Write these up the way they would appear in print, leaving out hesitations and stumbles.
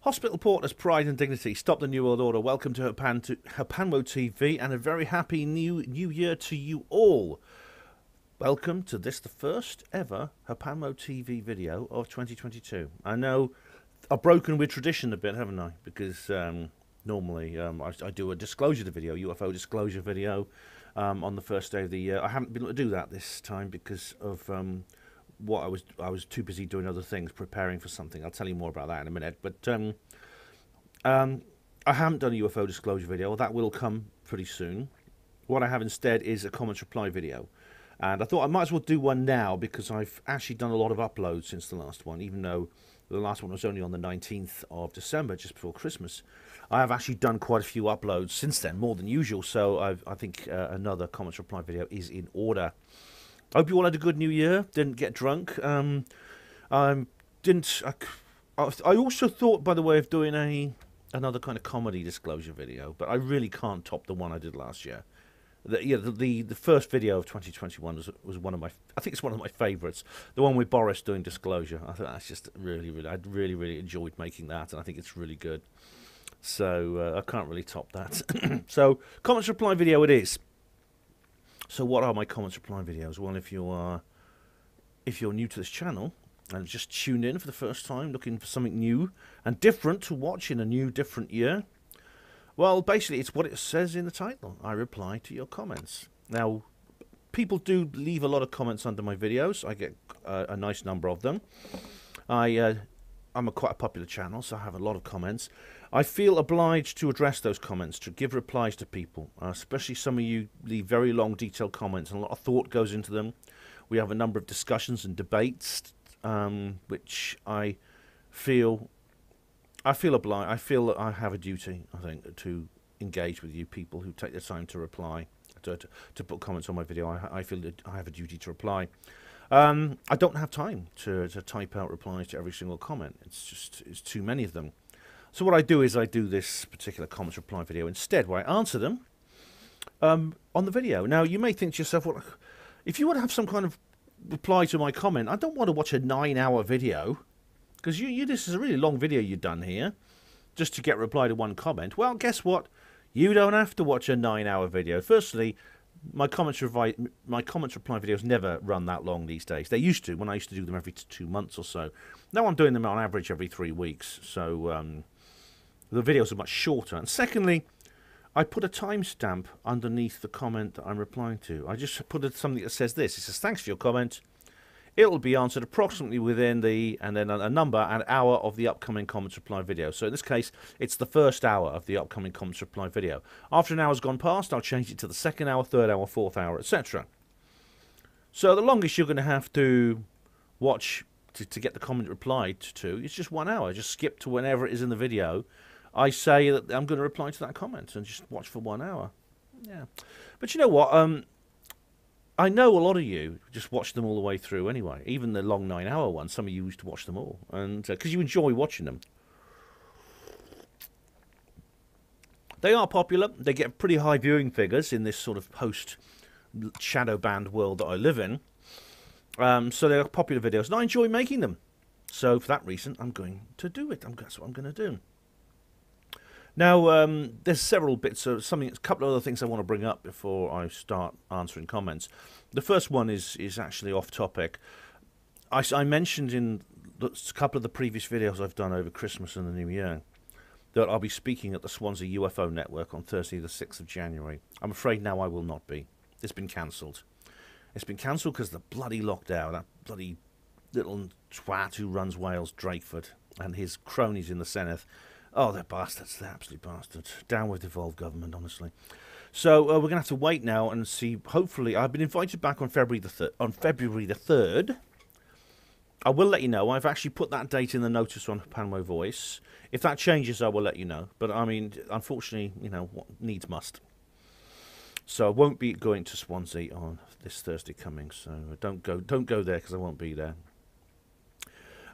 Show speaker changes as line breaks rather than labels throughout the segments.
Hospital Porters, Pride and Dignity, Stop the New World Order. Welcome to HPANWO TV, and a very happy new year to you all. Welcome to this, the first ever HPANWO TV video of 2022. I know I've broken with tradition a bit, haven't I? Because normally I do a disclosure video, UFO disclosure video, on the first day of the year. I haven't been able to do that this time because of what I was too busy doing other things, preparing for something. I'll tell you more about that in a minute. But I haven't done a UFO disclosure video. That will come pretty soon. What I have instead is a comments reply video. And I thought I might as well do one now because I've actually done a lot of uploads since the last one, even though the last one was only on the 19th of December, just before Christmas. I have actually done quite a few uploads since then, more than usual. So I think another comments reply video is in order. I hope you all had a good New Year. Didn't get drunk. I also thought, by the way, of doing another kind of comedy disclosure video, but I really can't top the one I did last year. The first video of 2021 was one of my, I think it's one of my favourites. The one with Boris doing disclosure. I thought that's just I really enjoyed making that, and I think it's really good. So I can't really top that. So comments reply video it is. So what are my comments reply videos? Well, if you're new to this channel and just tuned in for the first time, looking for something new and different to watch in a new, different year, well, basically it's what it says in the title. I reply to your comments. Now, people do leave a lot of comments under my videos. I get a nice number of them. I'm quite a popular channel, so I have a lot of comments. I feel obliged to address those comments, to give replies to people, especially some of you leave very long, detailed comments, and a lot of thought goes into them. We have a number of discussions and debates, which I feel obliged. I feel that I have a duty, I think, to engage with you people who take the time to reply, to put comments on my video. I feel that I have a duty to reply. I don't have time to type out replies to every single comment. It's too many of them. So what I do is I do this particular comments reply video instead, where I answer them on the video. Now, you may think to yourself, well, if you want to have some kind of reply to my comment, I don't want to watch a 9-hour video, because this is a really long video you've done here, just to get reply to one comment. Well, guess what? You don't have to watch a 9-hour video. Firstly, my comments reply videos never run that long these days. They used to, when I used to do them every 2 months or so. Now I'm doing them on average every 3 weeks, so the videos are much shorter. And secondly, I put a timestamp underneath the comment that I'm replying to. I just put something that says this. It says, thanks for your comment. It'll be answered approximately within and then a number, an hour of the upcoming comments reply video. So in this case, it's the first hour of the upcoming comments reply video. After an hour's gone past, I'll change it to the second hour, third hour, fourth hour, etc. So the longest you're going to have to watch to get the comment replied to is just 1 hour. Just skip to whenever it is in the video. I say that I'm going to reply to that comment and just watch for 1 hour. Yeah. But you know what? I know a lot of you just watch them all the way through anyway. Even the long 9-hour ones, some of you used to watch them all. And because you enjoy watching them. They are popular. They get pretty high viewing figures in this sort of post-shadow banned world that I live in. So they're popular videos, and I enjoy making them. So for that reason, I'm going to do it. That's what I'm going to do. Now, there's several bits of a couple of other things I want to bring up before I start answering comments. The first one is actually off topic. I mentioned in a couple of the previous videos I've done over Christmas and the New Year that I'll be speaking at the Swansea UFO Network on Thursday the 6th of January. I'm afraid now I will not be. It's been cancelled. It's been cancelled because of the bloody lockdown, that bloody little twat who runs Wales, Drakeford, and his cronies in the Senedd. Oh, they're bastards. They're absolute bastards. Down with devolved government, honestly. So we're going to have to wait now and see. Hopefully, I've been invited back on February the 3rd. I will let you know. I've actually put that date in the notice on HPANWO Voice. If that changes, I will let you know. But I mean, unfortunately, you know, what needs must. So I won't be going to Swansea on this Thursday coming. So don't go there because I won't be there.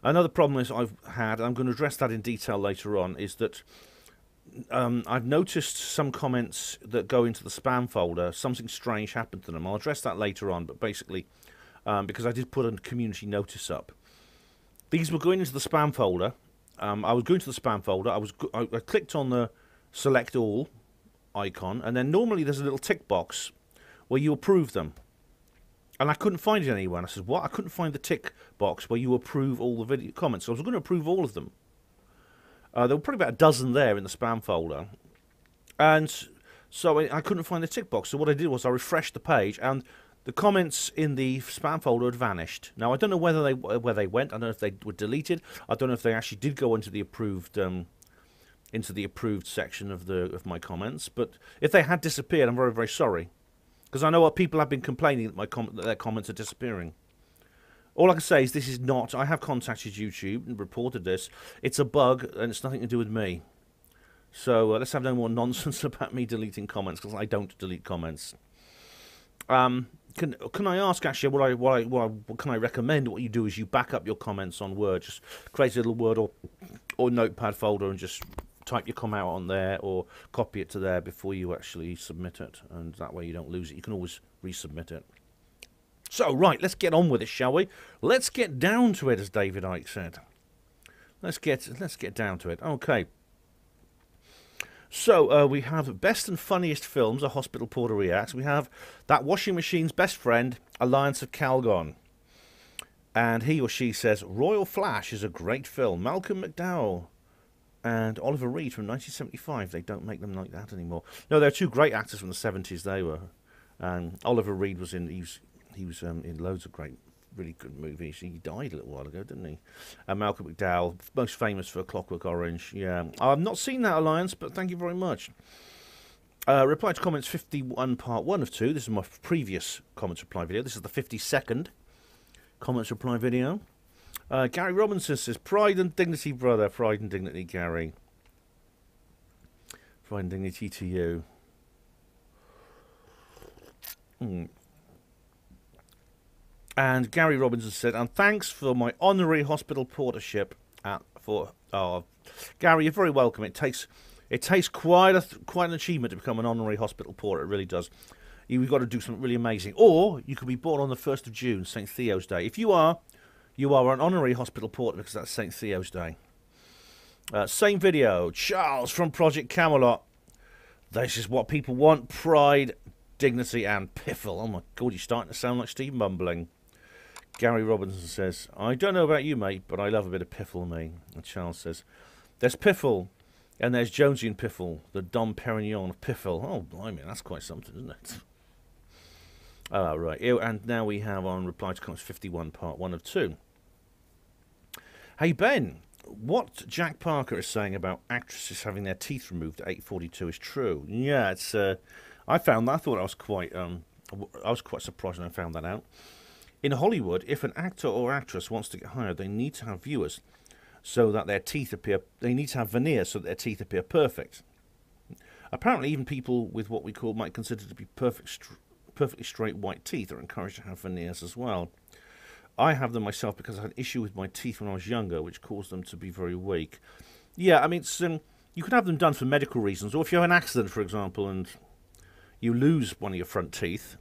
Another problem is I've had, and I'm going to address that in detail later on, is that I've noticed some comments that go into the spam folder. Something strange happened to them. I'll address that later on, but basically, because I did put a community notice up. These were going into the spam folder, I was going to the spam folder. I clicked on the select all icon, and then normally there's a little tick box where you approve them. And I couldn't find it anywhere. And I said, what? I couldn't find the tick box where you approve all the video comments. So I was going to approve all of them. There were probably about a dozen there in the spam folder. And so I couldn't find the tick box. So what I did was I refreshed the page, and the comments in the spam folder had vanished. Now, I don't know where they went. I don't know if they were deleted. I don't know if they actually did go into the approved section of my comments. But if they had disappeared, I'm very, very sorry. Because I know what people have been complaining that their comments are disappearing. All I can say is this is not... I have contacted YouTube and reported this. It's a bug, and it's nothing to do with me. So let's have no more nonsense about me deleting comments, because I don't delete comments. Can I ask, actually, what can I recommend? What you do is you back up your comments on Word. Just create a little Word or Notepad folder and just type your comment on there, or copy it to there before you actually submit it, and that way you don't lose it. You can always resubmit it. So, right, let's get on with it, shall we? Let's get down to it, as David Icke said. Let's get down to it. Okay. So, we have Best and Funniest Films, A Hospital Porter Reacts. We have That Washing Machine's Best Friend, Alliance of Calgon. And he or she says, Royal Flash is a great film. Malcolm McDowell and Oliver Reed from 1975. They don't make them like that anymore. No, they're two great actors from the 70s, they were. Oliver Reed was in... He was in loads of great, really good movies. He died a little while ago, didn't he? And Malcolm McDowell, most famous for Clockwork Orange. Yeah, I've not seen that, Alliance, but thank you very much. Reply to comments 51, part 1 of 2. This is my previous comments reply video. This is the 52nd comments reply video. Gary Robinson says, Pride and Dignity, brother. Pride and Dignity, Gary. Pride and Dignity to you. And Gary Robinson said, and thanks for my honorary hospital portership. Gary, you're very welcome. It takes quite an achievement to become an honorary hospital porter. It really does. You've got to do something really amazing. Or you could be born on the 1st of June, St. Theo's Day. If you are an honorary hospital porter because that's St. Theo's Day. Same video. Charles from Project Camelot. This is what people want. Pride, dignity, and piffle. Oh my God, you're starting to sound like Steve Mumbling. Gary Robinson says, I don't know about you, mate, but I love a bit of piffle, me. And Charles says, there's piffle, and there's Jonesy and Piffle, the Dom Perignon of piffle. Oh, blimey, that's quite something, isn't it? Right, and now we have on Reply to Comments 51, part 1 of 2. Hey, Ben, what Jack Parker is saying about actresses having their teeth removed at 8:42 is true. Yeah, it's. I found that. I thought I was quite surprised when I found that out. In Hollywood, if an actor or actress wants to get hired, they need to have viewers so that their teeth appear. They need to have veneers so that their teeth appear perfect. Apparently, even people with what we might consider to be perfectly straight white teeth are encouraged to have veneers as well. I have them myself because I had an issue with my teeth when I was younger, which caused them to be very weak. Yeah, I mean, you can have them done for medical reasons, or if you have an accident, for example, and you lose one of your front teeth,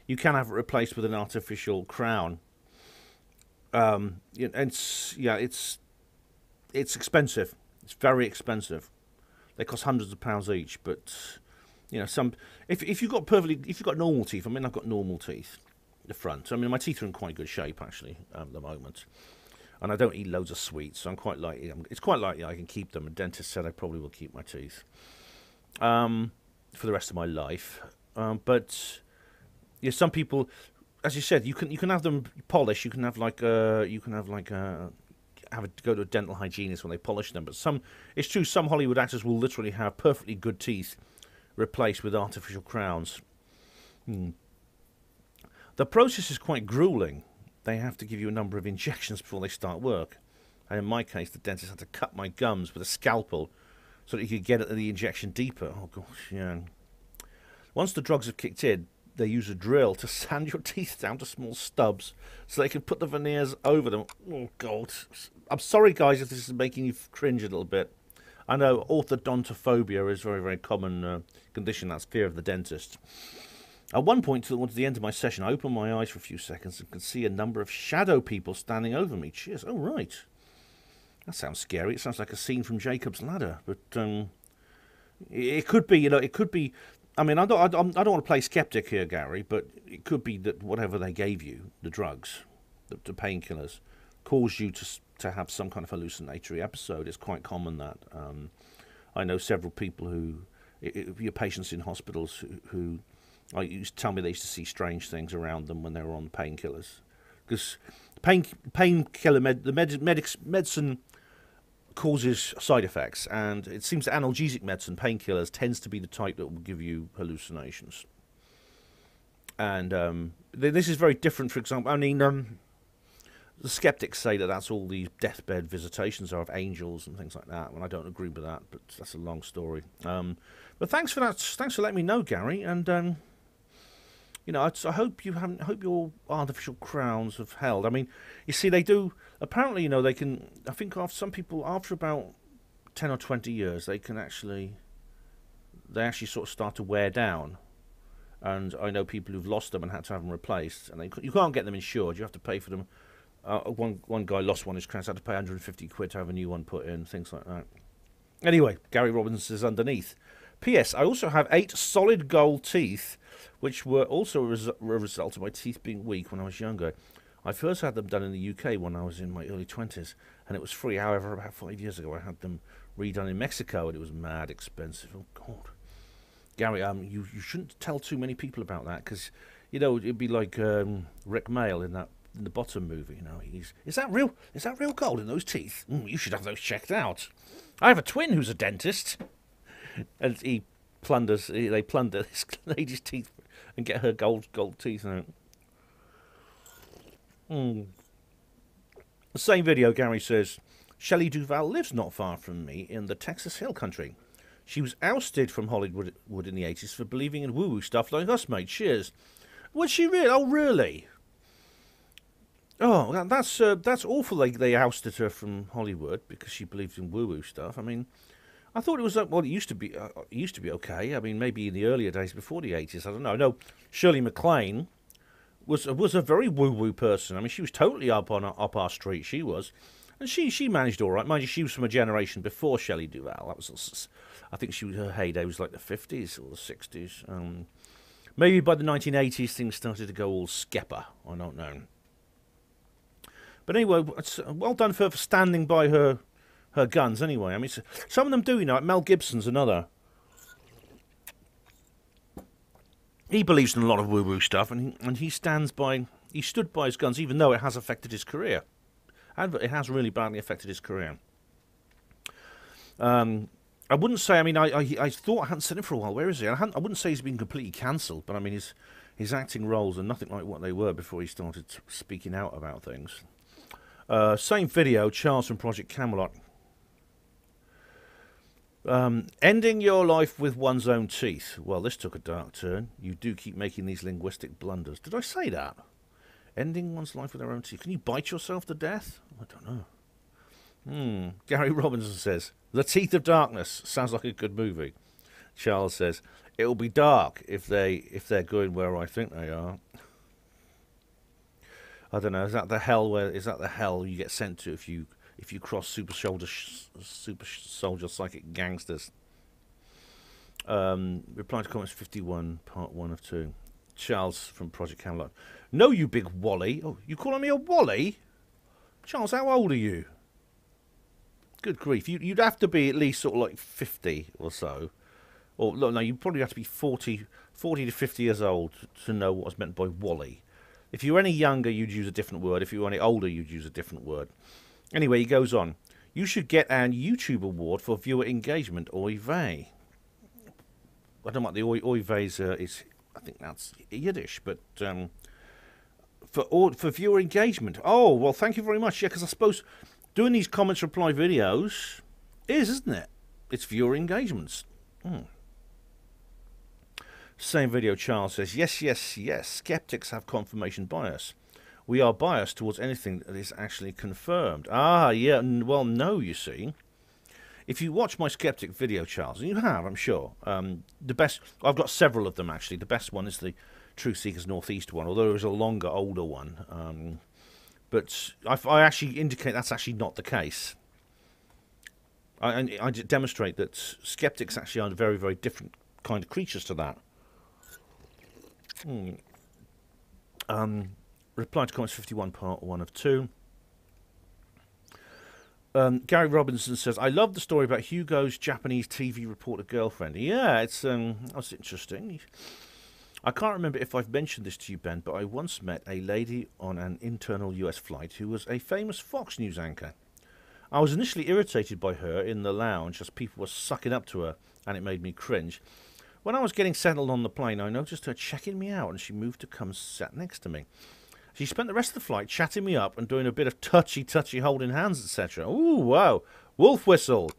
you can have it replaced with an artificial crown. It's expensive. It's very expensive. They cost hundreds of pounds each. But you know, if you've got normal teeth. I mean, I've got normal teeth. The front. I mean, my teeth are in quite good shape actually at the moment, and I don't eat loads of sweets, so it's quite likely I can keep them. A dentist said I probably will keep my teeth for the rest of my life. But yeah, some people, as you said, you can have them polished. You can go to a dental hygienist when they polish them. But it's true, some Hollywood actors will literally have perfectly good teeth replaced with artificial crowns. The process is quite grueling. They have to give you a number of injections before they start work. And in my case, the dentist had to cut my gums with a scalpel so that he could get at the injection deeper. Oh gosh, yeah. Once the drugs have kicked in, they use a drill to sand your teeth down to small stubs so they can put the veneers over them. Oh, God. I'm sorry, guys, if this is making you cringe a little bit. I know orthodontophobia is a very, very common condition. That's fear of the dentist. At one point, towards the end of my session, I opened my eyes for a few seconds and could see a number of shadow people standing over me. Cheers. Oh, right. That sounds scary. It sounds like a scene from Jacob's Ladder, but it could be. It could be. I mean, I don't want to play skeptic here, Gary, but it could be that whatever they gave you, the drugs, the painkillers, caused you to have some kind of hallucinatory episode. It's quite common that. I know several people who, your patients in hospitals who used to tell me they used to see strange things around them when they were on painkillers, because painkiller medicine causes side effects, and it seems that analgesic medicine, painkillers, tends to be the type that will give you hallucinations. And this is very different. For example, I mean, the skeptics say that that's all these deathbed visitations are of angels and things like that. Well, I don't agree with that, but that's a long story. But thanks for that. Thanks for letting me know, Gary. And you know, I hope you haven't. Hope your artificial crowns have held. I mean, you see, they do. Apparently, you know, they can. I think after some people, after about 10 or 20 years, they actually sort of start to wear down. And I know people who've lost them and had to have them replaced, and you can't get them insured. You have to pay for them. One guy lost one of his crowns, had to pay 150 quid to have a new one put in, things like that. Anyway, Gary Robbins says underneath, P.S. I also have 8 solid gold teeth, which were also a result of my teeth being weak when I was younger. I first had them done in the UK when I was in my early 20s, and it was free. However, about 5 years ago, I had them redone in Mexico, and it was mad expensive. Oh, God. Gary, you shouldn't tell too many people about that, because, you know, it'd be like Rick Mail in the Bottom movie. You know, is that real gold in those teeth? You should have those checked out. I have a twin who's a dentist, and they plunder this lady's teeth and get her gold teeth out. The same video, Gary says, Shelley Duvall lives not far from me in the Texas Hill Country. She was ousted from Hollywood in the 80s for believing in woo-woo stuff like us, mate. Cheers. Was she really? Oh, really? Oh, that's awful. They ousted her from Hollywood because she believed in woo-woo stuff. I mean, I thought it was well, it used to be okay. I mean, maybe in the earlier days before the 80s. I don't know. No, Shirley MacLaine was a very woo-woo person. I mean, she was totally up our street. She was, and she managed all right. Mind you, she was from a generation before Shelley Duvall. That was, I think, her heyday was like the 50s or the 60s. Maybe by the 1980s things started to go all skepper. I don't know. But anyway, well done for standing by her guns. Anyway, I mean, some of them do, you know. Like Mel Gibson's another. He believes in a lot of woo-woo stuff, and he stood by his guns, even though it has affected his career. And it has really badly affected his career. I wouldn't say. I mean, I thought I hadn't seen him for a while. Where is he? I wouldn't say he's been completely cancelled, but I mean, his acting roles are nothing like what they were before he started speaking out about things. Same video, Charles from Project Camelot. Ending your life with one's own teeth. Well, this took a dark turn. You do keep making these linguistic blunders. Did I say that? Ending one's life with their own teeth. Can you bite yourself to death? I don't know. Gary Robinson says, The Teeth of Darkness. Sounds like a good movie. Charles says, it will be dark if they're going where I think they are. I don't know. Is that the hell you get sent to if you cross super soldier psychic gangsters? Reply to comments 51, part 1 of 2. Charles from Project Camelot. No, you big Wally. Oh, you calling me a Wally? Charles, how old are you? Good grief. You'd have to be at least sort of like 50 or so. Or no, you'd probably have to be 40 to 50 years old to know what was meant by Wally. If you were any younger, you'd use a different word. If you were any older, you'd use a different word. Anyway, he goes on. You should get an YouTube award for viewer engagement, oy vey. I don't know what the oy vey is. I think that's Yiddish, but for viewer engagement. Oh, well, thank you very much. Yeah, because I suppose doing these comments reply videos isn't it? It's viewer engagements. Same video, Charles says, yes. Skeptics have confirmation bias. We are biased towards anything that is actually confirmed. Ah, yeah, well, no, you see. If you watch my Skeptic video, Charles, and you have, I'm sure, the best, I've got several of them, actually. The best one is the Truth Seekers Northeast one, although there is a longer, older one. But I actually indicate that's actually not the case. I demonstrate that skeptics actually are very, very different kind of creatures to that. Reply to comments 51, part 1 of 2. Gary Robinson says, I love the story about Hugo's Japanese TV reporter girlfriend. Yeah, that's interesting. I can't remember if I've mentioned this to you, Ben, but I once met a lady on an internal US flight who was a famous Fox News anchor. I was initially irritated by her in the lounge as people were sucking up to her, and it made me cringe. When I was getting settled on the plane, I noticed her checking me out, and she moved to come sat next to me. She spent the rest of the flight chatting me up and doing a bit of touchy holding hands, etc. Ooh, wow. Wolf whistle.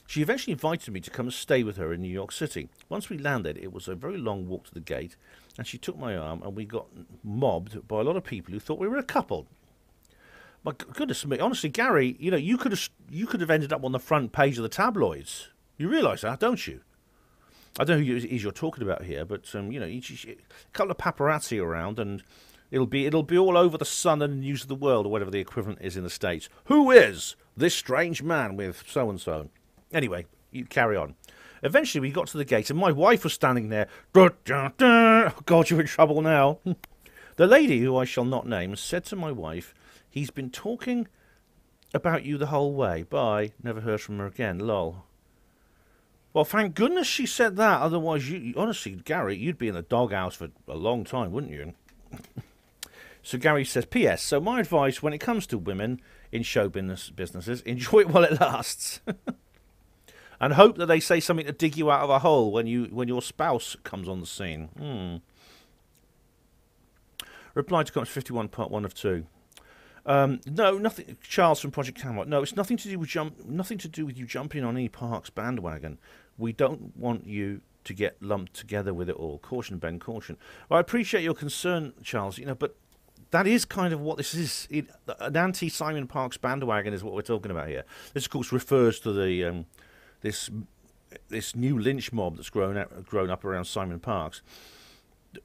She eventually invited me to come and stay with her in New York City. Once we landed, it was a very long walk to the gate, and she took my arm, and we got mobbed by a lot of people who thought we were a couple. My goodness me, honestly, Gary, you know, you could have ended up on the front page of the tabloids. You realise that, don't you? I don't know who it is you're talking about here, but you know, a couple of paparazzi around, and it'll be all over the Sun and News of the World, or whatever the equivalent is in the States. Who is this strange man with so and so? Anyway, you carry on. Eventually, we got to the gate, and my wife was standing there. Oh, God, you're in trouble now. The lady, who I shall not name, said to my wife, he's been talking about you the whole way. Bye. Never heard from her again. Lol. Well, thank goodness she said that. Otherwise, honestly, Gary, you'd be in the doghouse for a long time, wouldn't you? So Gary says, P.S. So my advice when it comes to women in show businesses, enjoy it while it lasts. And hope that they say something to dig you out of a hole when your spouse comes on the scene. Reply to comments 51, part 1 of 2. No, nothing. Charles from Project Camelot. No, it's nothing to do with you jumping on E. Park's bandwagon. We don't want you to get lumped together with it all. Caution, Ben, caution. Well, I appreciate your concern, Charles. You know, but that is kind of what this is. An anti-Simon Parkes bandwagon is what we're talking about here. This, of course, refers to the this new lynch mob that's grown up around Simon Parkes.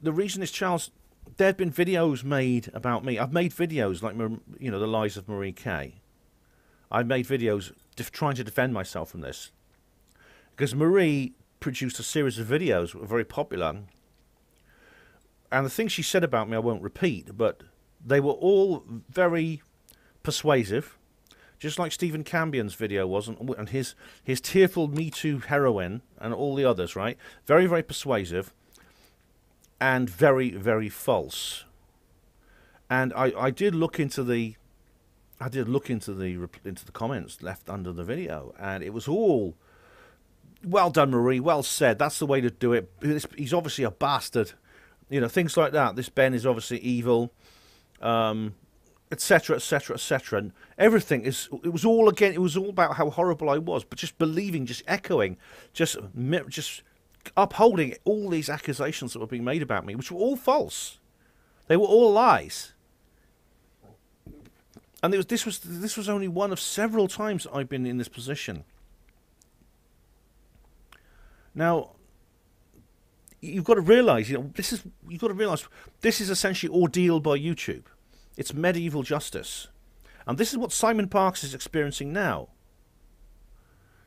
The reason is, Charles, there have been videos made about me. I've made videos like, you know, the lies of Marie Kay. I've made videos trying to defend myself from this, because Marie produced a series of videos that were very popular, and the things she said about me I won't repeat, but they were all very persuasive, just like Stephen Campion's video was, and his tearful Me Too heroine and all the others, right? Very, very persuasive and very, very false. And I did look into the comments left under the video, and it was all, well done, Marie, well said, that's the way to do it. He's obviously a bastard. You know, things like that. This Ben is obviously evil, etc., etc., etc. And everything it was all about how horrible I was, but just believing, just echoing, just upholding all these accusations that were being made about me, which were all false. They were all lies. And this was only one of several times I've been in this position. Now, you've got to realise, you know, this is essentially ordeal by YouTube. It's medieval justice, and this is what Simon Parkes is experiencing now.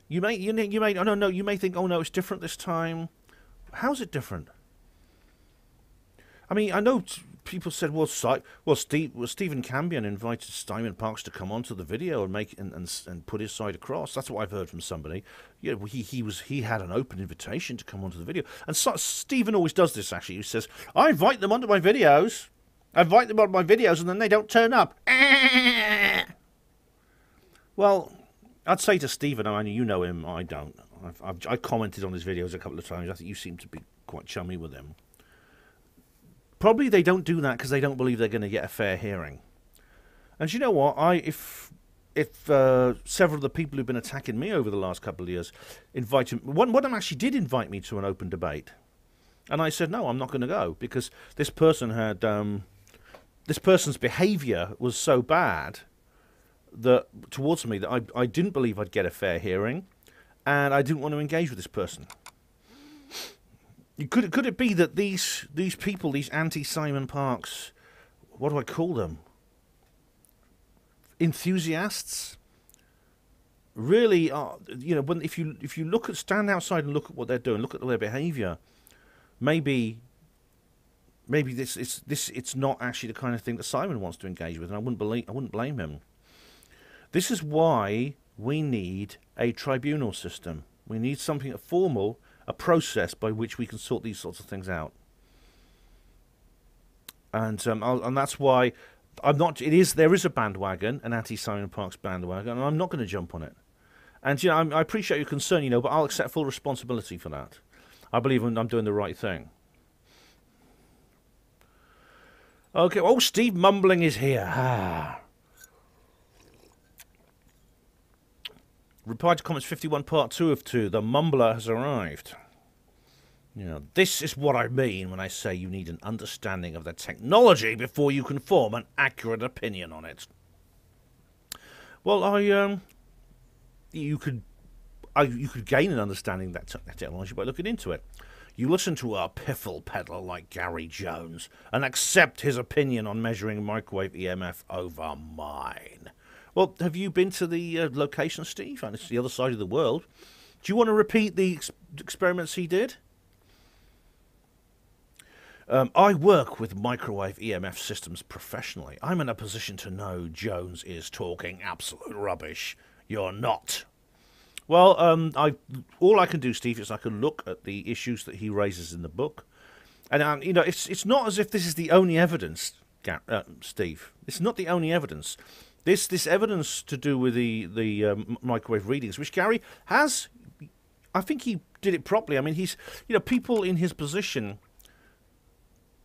You may think, oh no, it's different this time. How's it different? I mean, I know people said, Stephen Campion invited Simon Parkes to come onto the video and put his side across. That's what I've heard from somebody. You know, he had an open invitation to come onto the video, and Stephen always does this. Actually, he says, I invite them onto my videos. And then they don't turn up. Well, I'd say to Stephen, I mean, you know him, I don't. I commented on his videos a couple of times. I think you seem to be quite chummy with him. Probably they don't do that because they don't believe they're going to get a fair hearing. And you know what? If several of the people who've been attacking me over the last couple of years invited, one of them actually did invite me to an open debate, and I said no, I'm not going to go, because this person had this person's behaviour was so bad towards me that I didn't believe I'd get a fair hearing, and I didn't want to engage with this person. Could it be that these people, these anti-Simon Parkes, what do I call them? Enthusiasts? really are, when if you stand outside and look at what they're doing, look at their behaviour, maybe it's not actually the kind of thing that Simon wants to engage with, and I wouldn't blame him. This is why we need a tribunal system. We need something formal, a process by which we can sort these sorts of things out. And that's why I'm not. There is a bandwagon, an anti-Simon Parkes bandwagon, and I'm not going to jump on it. And I appreciate your concern, but I'll accept full responsibility for that. I believe I'm doing the right thing. Okay. Oh, Steve Mumbling is here. Reply to comments 51, part 2 of 2. The Mumbler has arrived. This is what I mean when I say you need an understanding of the technology before you can form an accurate opinion on it. Well, you could gain an understanding of that technology by looking into it. You listen to a piffle peddler like Gary Jones and accept his opinion on measuring microwave EMF over mine. Well, have you been to the location, Steve? And it's the other side of the world. Do you want to repeat the experiments he did? I work with microwave EMF systems professionally. I'm in a position to know Jones is talking absolute rubbish. You're not. Well, all I can do, Steve, is I can look at the issues that he raises in the book. And, it's not as if this is the only evidence, Steve. It's not the only evidence. This evidence to do with the microwave readings, which Gary has, I think he did it properly. I mean, he's, people in his position,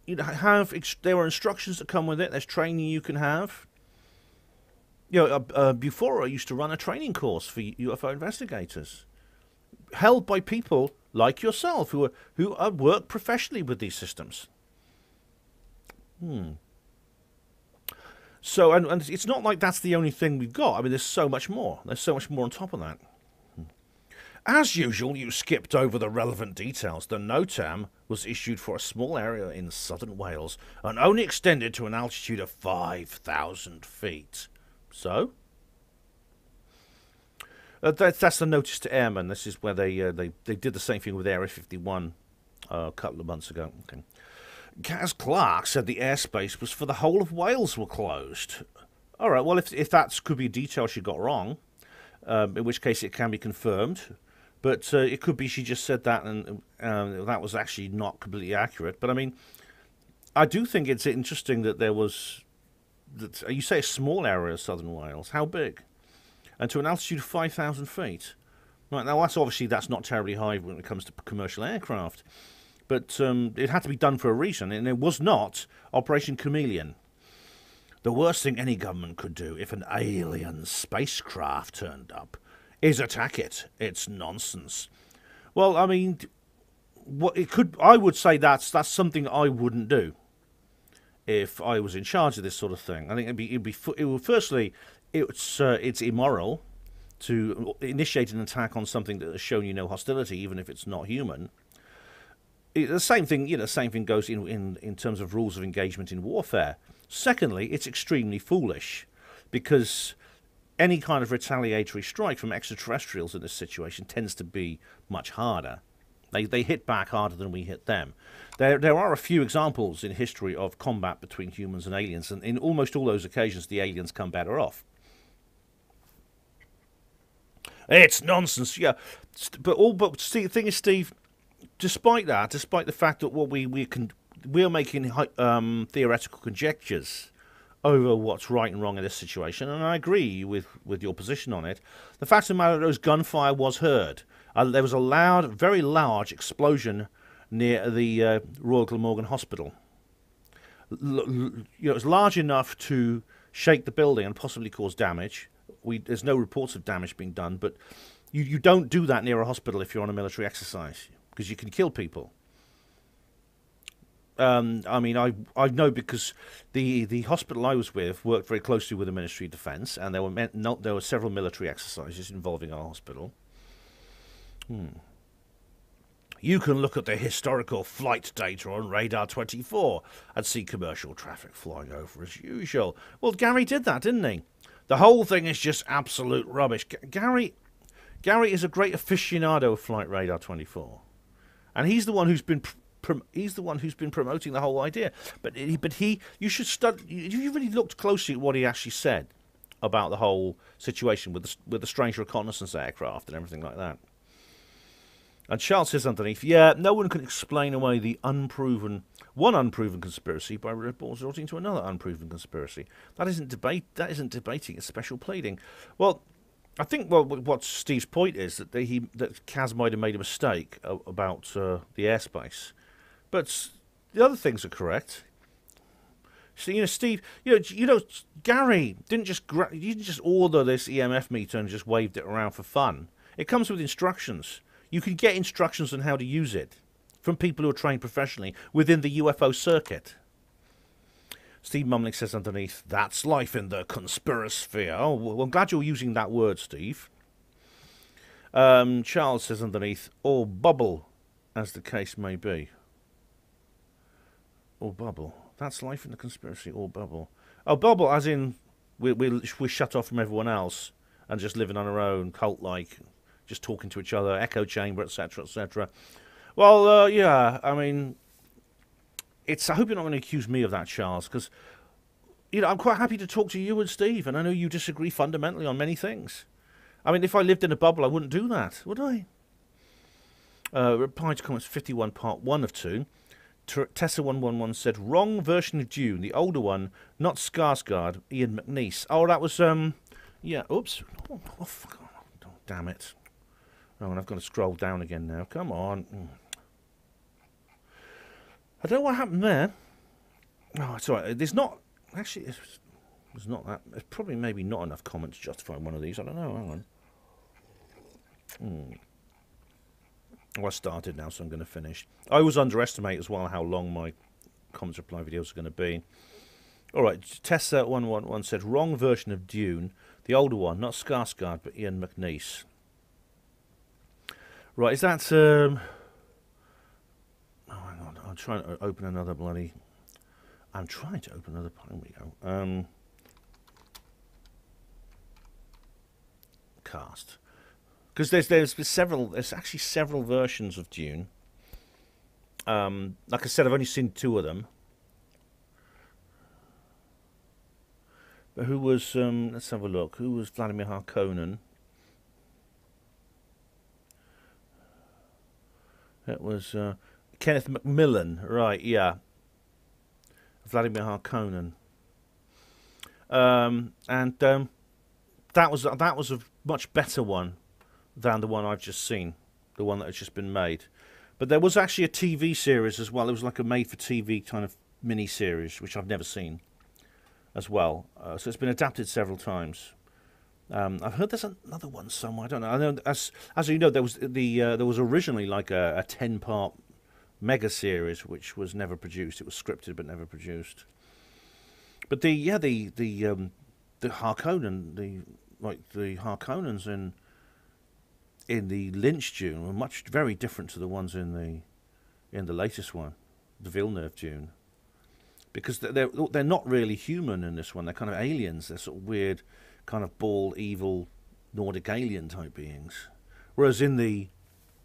there are instructions that come with it. There's training you can have. Before I used to run a training course for UFO investigators, held by people like yourself who work professionally with these systems. So, and it's not like that's the only thing we've got. I mean, there's so much more. There's so much more on top of that. As usual, you skipped over the relevant details. The NOTAM was issued for a small area in southern Wales and only extended to an altitude of 5,000 feet. So? That's the notice to airmen. This is where they did the same thing with Area 51 a couple of months ago. Okay. Gaz Clark said the airspace was for the whole of Wales were closed. All right, well, if that could be a detail she got wrong, in which case it can be confirmed. But it could be she just said that and that was actually not completely accurate. But, I mean, I do think it's interesting that there was, you say a small area of southern Wales. How big? And to an altitude of 5,000 feet. Right, now, that's not terribly high when it comes to commercial aircraft. But it had to be done for a reason, and it was not Operation Chameleon. The worst thing any government could do if an alien spacecraft turned up is attack it. It's nonsense. Well, I mean, I would say that's something I wouldn't do if I was in charge of this sort of thing. I think firstly, it's immoral to initiate an attack on something that has shown you no hostility, even if it's not human. The same thing goes in terms of rules of engagement in warfare. Secondly, it's extremely foolish, because any kind of retaliatory strike from extraterrestrials in this situation tends to be much harder. They hit back harder than we hit them. There are a few examples in history of combat between humans and aliens, and in almost all those occasions, the aliens come better off. It's nonsense, yeah. But the thing is, Steve, despite the fact that we're making theoretical conjectures over what's right and wrong in this situation, and I agree with your position on it. The fact of the matter is, gunfire was heard. There was a very large explosion near the Royal Glamorgan Hospital. It was large enough to shake the building and possibly cause damage. There's no reports of damage being done, but you don't do that near a hospital if you're on a military exercise, because you can kill people. I mean, I know because the hospital I was with worked very closely with the Ministry of Defence, and there were several military exercises involving our hospital. You can look at the historical flight data on Radar 24 and see commercial traffic flying over as usual. Well, Gary did that, didn't he? The whole thing is just absolute rubbish. Gary is a great aficionado of Flight Radar 24, and he's the one who's been promoting the whole idea. But you should study. You really looked closely at what he actually said about the whole situation with the strange reconnaissance aircraft and everything like that. And Charles says underneath, yeah, no one can explain away one unproven conspiracy by resorting to another unproven conspiracy. That isn't debating, it's special pleading. Well, I think what Steve's point is that that Kaz might have made a mistake about the airspace, but the other things are correct. So Steve, Gary didn't just order this EMF meter and just waved it around for fun. It comes with instructions. You can get instructions on how to use it from people who are trained professionally within the UFO circuit. Steve Mumlick says underneath, that's life in the conspirasphere. Oh, well, I'm glad you're using that word, Steve. Charles says underneath, or bubble, as the case may be. Or bubble. That's life in the conspiracy, or bubble. Oh, bubble, as in we're shut off from everyone else and just living on our own, cult-like, just talking to each other, echo chamber, etc., etc. Well, yeah, I mean, I hope you're not going to accuse me of that, Charles, because, I'm quite happy to talk to you and Steve, and I know you disagree fundamentally on many things. I mean, if I lived in a bubble, I wouldn't do that, would I? Reply to comments 51, part 1 of 2. Tessa111 said, wrong version of Dune, the older one, not Skarsgård, Ian McNeice. Oh, that was, yeah, oops. Oh, damn it. Oh, and I've got to scroll down again now. Come on. I don't know what happened there. Oh, it's all right. There's not... Actually, there's not that... There's probably maybe not enough comments to justify one of these. I don't know. Hang on. Well, I started now, so I'm going to finish. I always underestimate as well how long my comments reply videos are going to be. All right. Tessa111 said, wrong version of Dune. The older one. Not Skarsgård, but Ian McNeice. Right, is that... Oh, hang on. I'm trying to open another bloody... I'm trying to open another... There we go. Cast. Because there's actually several versions of Dune. Like I said, I've only seen 2 of them. But who was... let's have a look. Who was Vladimir Harkonnen? It was Kenneth Macmillan, right? Yeah, Vladimir Harkonnen, and that was a much better one than the one I've just seen, the one that has just been made. But there was actually a TV series as well. It was like a made-for-TV kind of mini-series, which I've never seen as well. So it's been adapted several times. I've heard there's another one somewhere. I don't know. I know as you know, there was originally like a 10-part mega series which was never produced. It was scripted but never produced. But the Harkonnen, the Harkonnens in the Lynch Dune were very different to the ones in the latest one, the Villeneuve Dune, because they're not really human in this one. They're kind of aliens. They're sort of weird, kind of bald, evil, Nordic alien type beings. Whereas in the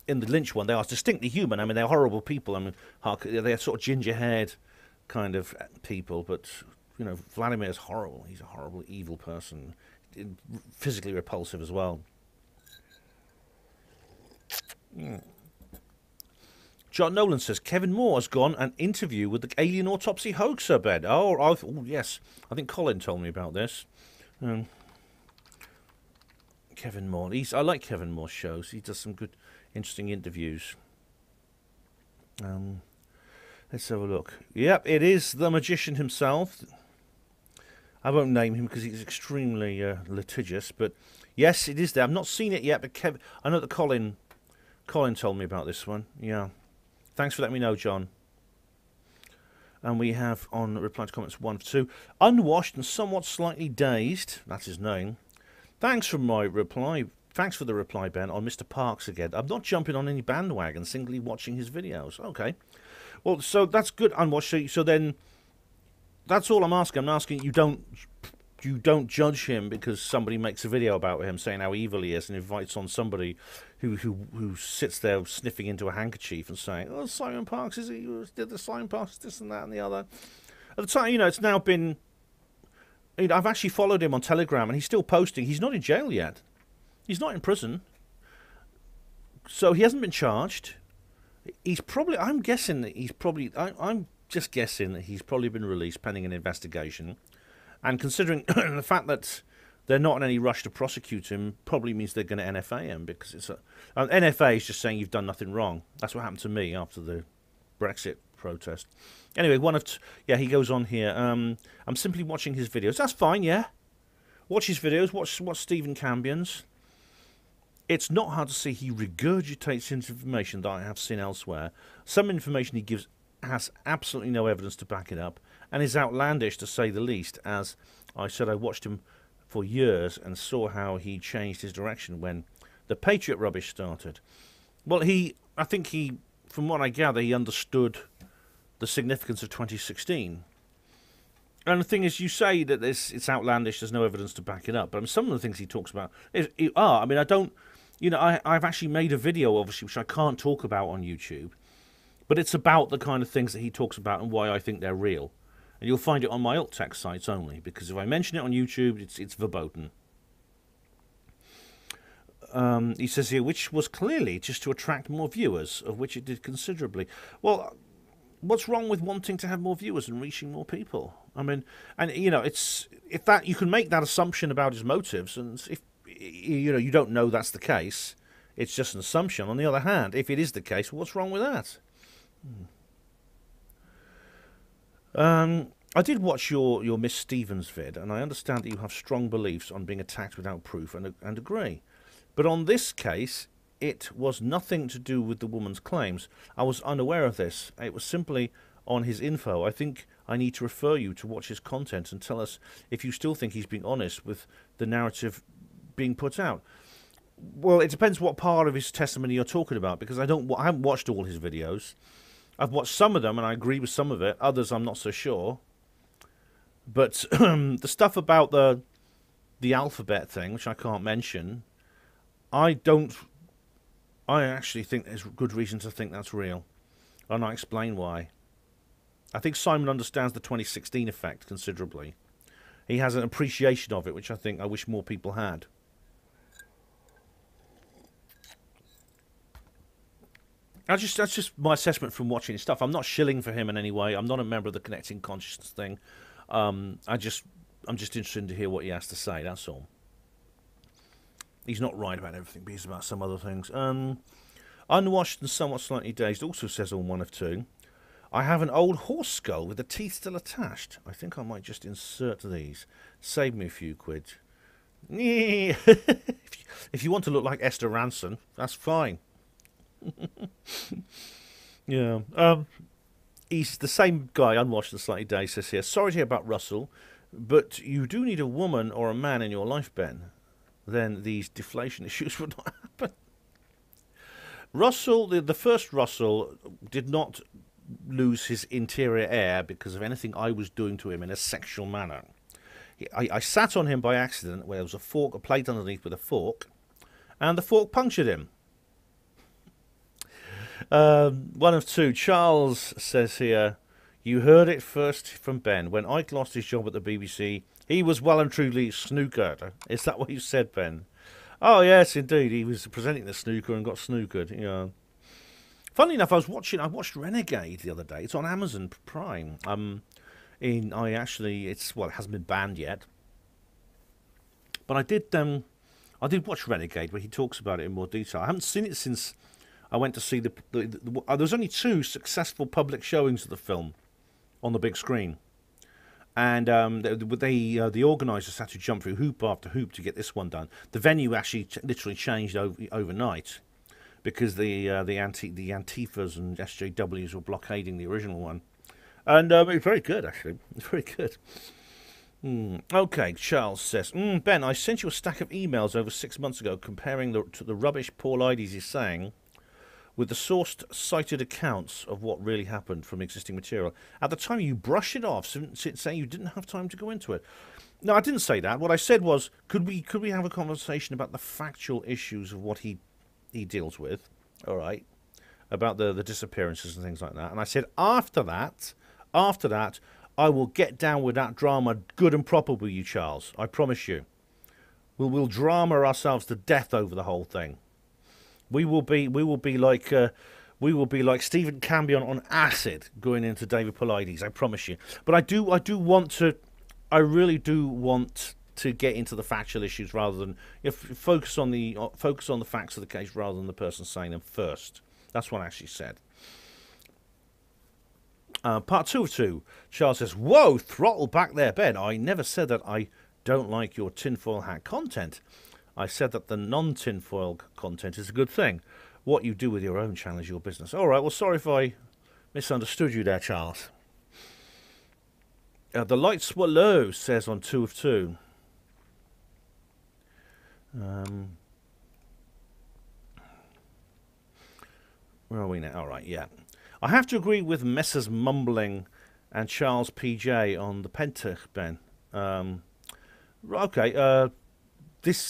Lynch one, they are distinctly human. I mean, they're horrible people. I mean, they're sort of ginger-haired kind of people. But Vladimir's horrible. He's a horrible, evil person, physically repulsive as well. John Nolan says Kevin Moore has gone an interview with the alien autopsy hoaxer, Ben. Oh, yes. I think Colin told me about this. Kevin Moore. I like Kevin Moore's shows. He does some good, interesting interviews. Let's have a look. Yep, it is the magician himself. I won't name him because he's extremely litigious, but yes, it is there. I've not seen it yet, but I know that Colin told me about this one. Yeah. Thanks for letting me know, John. And we have on reply to comments 1 of 2. Unwashed and somewhat slightly dazed. That's his name. Thanks for my reply. Thanks for the reply, Ben, on Mr. Parks again. I'm not jumping on any bandwagon, simply watching his videos. Okay. Well, so that's good, Unwashed. So then, that's all I'm asking. I'm asking you don't you don't judge him because somebody makes a video about him saying how evil he is and invites on somebody who sits there sniffing into a handkerchief and saying, "Oh, Simon Parkes, is he? Did the Simon Parkes this and that and the other?" At the time, it's now been. I've actually followed him on Telegram, and he's still posting. He's not in jail yet. He's not in prison, so he hasn't been charged. He's probably. I'm guessing that he's probably. I'm just guessing that he's probably been released pending an investigation. And considering the fact that they're not in any rush to prosecute him, probably means they're going to NFA him, because it's NFA is just saying you've done nothing wrong. That's what happened to me after the Brexit protest. Anyway, he goes on here. I'm simply watching his videos. That's fine, yeah. Watch his videos. Watch Stephen Campion's. It's not hard to see he regurgitates information that I have seen elsewhere. Some information he gives has absolutely no evidence to back it up, and is outlandish to say the least. As I said, I watched him for years and saw how he changed his direction when the Patriot rubbish started. Well, I think from what I gather, he understood the significance of 2016. And the thing is, you say that it's outlandish, there's no evidence to back it up, but some of the things he talks about I don't, I've actually made a video, obviously, which I can't talk about on YouTube, but it's about the kind of things that he talks about and why I think they're real. And you'll find it on my alt text sites only, because if I mention it on YouTube, it's verboten. He says here, which was clearly just to attract more viewers, of which it did considerably. Well, what's wrong with wanting to have more viewers and reaching more people? I mean, and it's if that you can make that assumption about his motives, and if you don't know that's the case, it's just an assumption. On the other hand, if it is the case, what's wrong with that? I did watch your Miss Stevens vid, and I understand that you have strong beliefs on being attacked without proof, and agree. But on this case, it was nothing to do with the woman's claims. I was unaware of this. It was simply on his info. I think I need to refer you to watch his content and tell us if you still think he's being honest with the narrative being put out. Well, it depends what part of his testimony you're talking about, because I haven't watched all his videos. I've watched some of them, and I agree with some of it. Others, I'm not so sure. But the stuff about the alphabet thing, which I can't mention, I actually think there's good reason to think that's real. And I explain why. I think Simon understands the 2016 effect considerably. He has an appreciation of it, which I wish more people had. That's just my assessment from watching his stuff. I'm not shilling for him in any way. I'm not a member of the Connecting Consciousness thing. I'm just interested to hear what he has to say, that's all. He's not right about everything, but he's about some other things. Unwashed and somewhat slightly dazed also says on one of two. I have an old horse skull with the teeth still attached. I think I might just insert these. Save me a few quid. If you want to look like Esther Ranson, that's fine. Yeah. He's the same guy, unwashed and slightly dazed, says here. Sorry to hear about Russell, but you do need a woman or a man in your life, Ben. Then these deflation issues would not happen. Russell, the first Russell, did not lose his interior air because of anything I was doing to him in a sexual manner. I sat on him by accident where there was a plate underneath with a fork, and the fork punctured him. One of two. Charles says here, you heard it first from Ben. When Ike lost his job at the BBC, he was well and truly snookered. Is that what you said, Ben? Oh, yes, indeed. He was presenting the snooker and got snookered. Yeah. Funnily enough, I watched Renegade the other day. It's on Amazon Prime. It hasn't been banned yet. But I did watch Renegade, where he talks about it in more detail. I haven't seen it since I went to see there was only 2 successful public showings of the film on the big screen. And the organisers had to jump through hoop after hoop to get this one done. The venue actually literally changed overnight because the Antifas and SJWs were blockading the original one. And it was very good, actually. It was very good. Okay, Charles says, Ben, I sent you a stack of emails over 6 months ago comparing to the rubbish Paul Ides is saying. with the sourced cited accounts of what really happened from existing material. At the time, you brush it off, saying you didn't have time to go into it. No, I didn't say that. What I said was, could we have a conversation about the factual issues of what he deals with, all right, about the disappearances and things like that. And I said, after that, I will get down with that drama good and proper with you, Charles. I promise you. We'll drama ourselves to death over the whole thing. We will be like Stephen Cambion on acid going into David Paulides. I promise you. But I really do want to get into the factual issues rather than focus on the facts of the case rather than the person saying them first. That's what I actually said. Part 2 of 2. Charles says, "Whoa, throttle back there, Ben. I never said that I don't like your tinfoil hat content. I said that the non-tinfoil content is a good thing. What you do with your own channel is your business." All right, well, sorry if I misunderstood you there, Charles. The lights were low, says on 2 of 2. Where are we now? All right, yeah. I have to agree with Messrs. Mumbling and Charles PJ on the Pentach, Ben. Okay,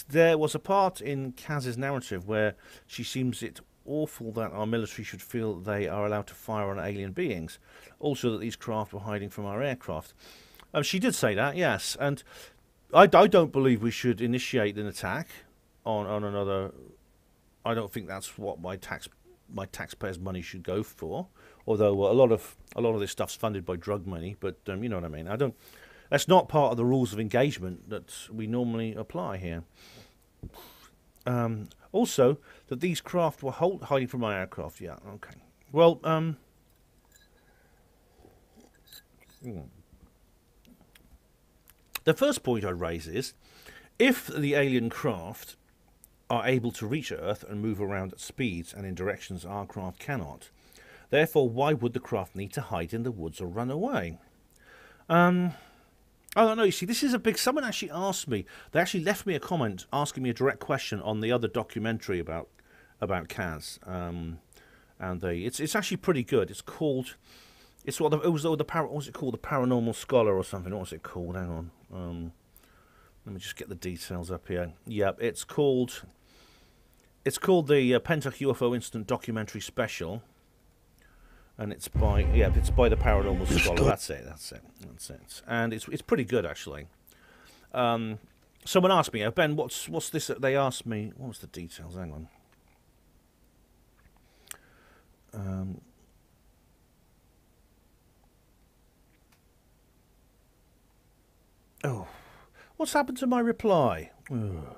there was a part in Kaz's narrative where she seems it awful that our military should feel they are allowed to fire on alien beings. Also that these craft were hiding from our aircraft. She did say that, yes. And I don't believe we should initiate an attack on another. I don't think that's what my taxpayers' money should go for. Although a lot of this stuff's funded by drug money, but you know what I mean. That's not part of the rules of engagement that we normally apply here. Also, that these craft were hiding from our aircraft. Yeah, okay. Well, the first point I'd raise is, if the alien craft are able to reach Earth and move around at speeds and in directions our craft cannot, therefore why would the craft need to hide in the woods or run away? I don't know, you see, this is a big... Someone actually asked me, they actually left me a comment asking me a direct question on the other documentary about Kaz. And it's actually pretty good. It's called... what was it called? The Paranormal Scholar or something. What was it called? Hang on. Let me just get the details up here. Yep, it's called the Pentach UFO Incident Documentary Special. And it's by the Paranormal Scholar. That's it. And it's pretty good, actually. Someone asked me, Ben, what's this? They asked me, what was the details? Hang on. Oh, what's happened to my reply? Ugh.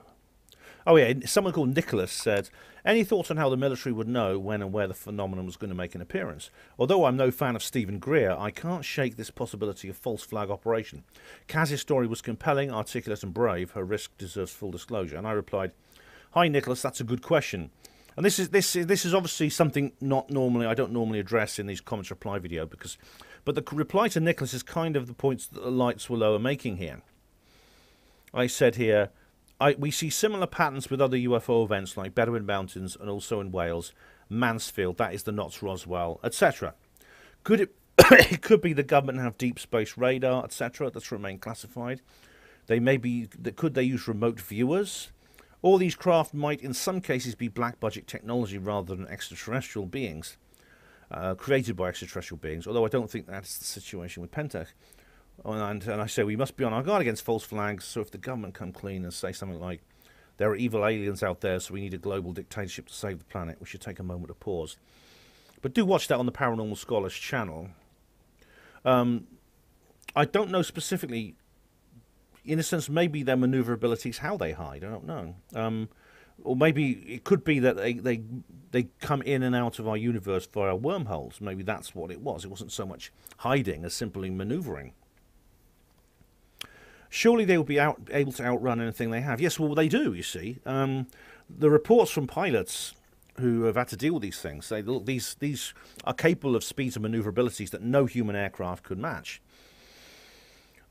Oh yeah, someone called Nicholas said, "Any thoughts on how the military would know when and where the phenomenon was going to make an appearance? Although I'm no fan of Stephen Greer, I can't shake this possibility of false flag operation. Kaz's story was compelling, articulate and brave. Her risk deserves full disclosure." And I replied, "Hi Nicholas, that's a good question." And this is obviously something I don't normally address in these comments reply video, but the reply to Nicholas is kind of the points that the lights were low are making here. I said here, we see similar patterns with other UFO events like Bedouin Mountains and also in Wales, Mansfield, that is the Knots Roswell, etc. It could be the government have deep space radar, etc. that's remained classified. Could they use remote viewers? All these craft might in some cases be black budget technology rather than extraterrestrial beings, created by extraterrestrial beings, although I don't think that's the situation with Pentach. And I say we must be on our guard against false flags, so if the government come clean and say something like, there are evil aliens out there, so we need a global dictatorship to save the planet, we should take a moment of pause. But do watch that on the Paranormal Scholars channel. I don't know specifically, in a sense, maybe their maneuverability is how they hide, I don't know. Or maybe it could be that they come in and out of our universe via wormholes. Maybe that's what it was. It wasn't so much hiding as simply maneuvering. Surely they will be able to outrun anything they have. Yes, well, they do, you see. The reports from pilots who have had to deal with these things say, look, these are capable of speeds and maneuverabilities that no human aircraft could match.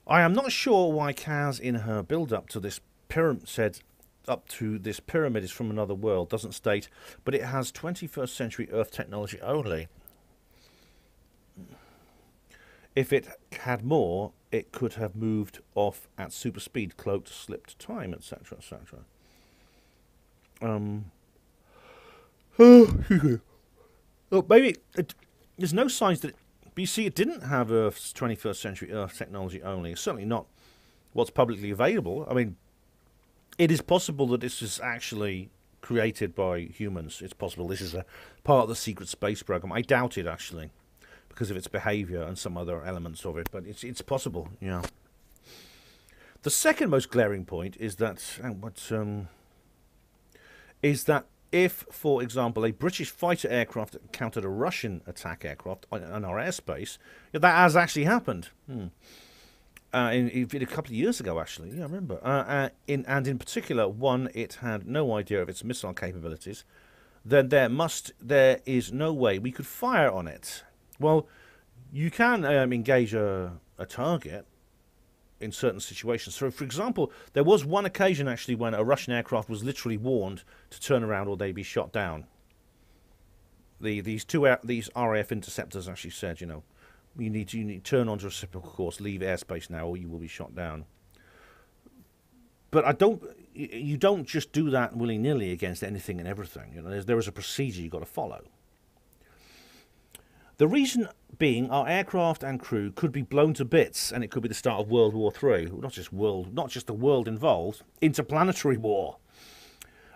I am not sure why Kaz, in her build-up to this pyramid, said up to this pyramid is from another world. Doesn't state, but it has 21st century Earth technology only. If it had more, it could have moved off at super speed, cloaked, slipped time, etc., etc. Maybe there's no signs that. But you see, it didn't have Earth's 21st century Earth technology only. It's certainly not what's publicly available. I mean, it is possible that this is actually created by humans. It's possible this is a part of the secret space program. I doubt it, actually, because of its behavior and some other elements of it. But it's possible, yeah. The second most glaring point is that if, for example, a British fighter aircraft encountered a Russian attack aircraft on our airspace, that has actually happened. A couple of years ago, actually, yeah, I remember. And in particular, one, it had no idea of its missile capabilities. Then there is no way we could fire on it. Well, you can engage a target in certain situations. So, for example, there was one occasion actually when a Russian aircraft was literally warned to turn around or they'd be shot down. These RAF interceptors actually said, you need to turn onto reciprocal course, leave airspace now, or you will be shot down. But you don't just do that willy-nilly against anything and everything. There is a procedure you've got to follow. The reason being, our aircraft and crew could be blown to bits, and it could be the start of World War III. Not just the world involved, interplanetary war.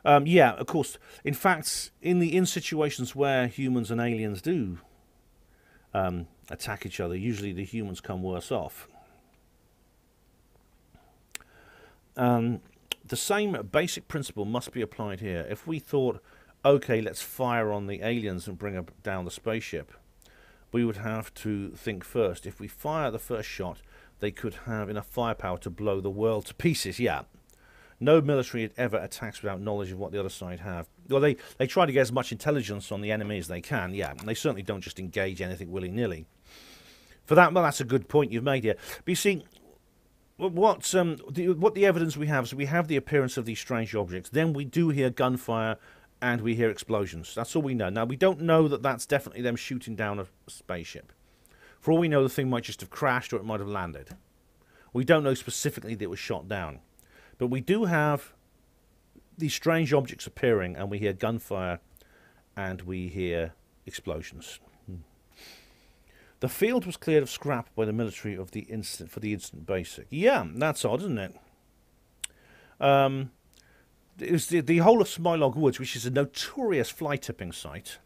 Yeah, of course. In fact, in situations where humans and aliens do attack each other, usually the humans come worse off. The same basic principle must be applied here. If we thought, okay, let's fire on the aliens and bring down the spaceship, we would have to think first. If we fire the first shot, they could have enough firepower to blow the world to pieces. Yeah. No military ever attacks without knowledge of what the other side have. Well, they try to get as much intelligence on the enemy as they can, yeah. And they certainly don't just engage anything willy-nilly. For that, well, that's a good point you've made here. But you see, what the evidence we have is we have the appearance of these strange objects. Then we do hear gunfire and we hear explosions. That's all we know. Now, we don't know that that's definitely them shooting down a spaceship. For all we know, the thing might just have crashed or it might have landed. We don't know specifically that it was shot down. But we do have these strange objects appearing, and we hear gunfire and we hear explosions. The field was cleared of scrap by the military of the for the incident basic. Yeah, that's odd, isn't it? It was the whole of Smilog Woods, which is a notorious fly tipping site,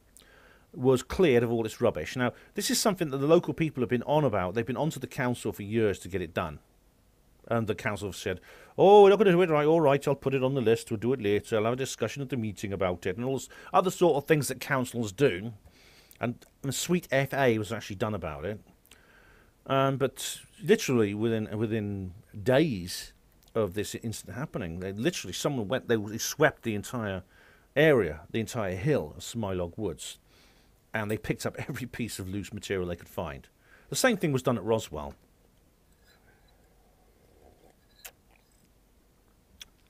was cleared of all its rubbish. Now, this is something that the local people have been on about. They've been on to the council for years to get it done. And the council have said, oh, we're not going to do it right. All right, I'll put it on the list. We'll do it later. I'll have a discussion at the meeting about it. And all this other sort of things that councils do. And a sweet FA was actually done about it. But literally within days of this incident happening, they swept the entire area, the entire hill of Smilog Woods. And they picked up every piece of loose material they could find. The same thing was done at Roswell.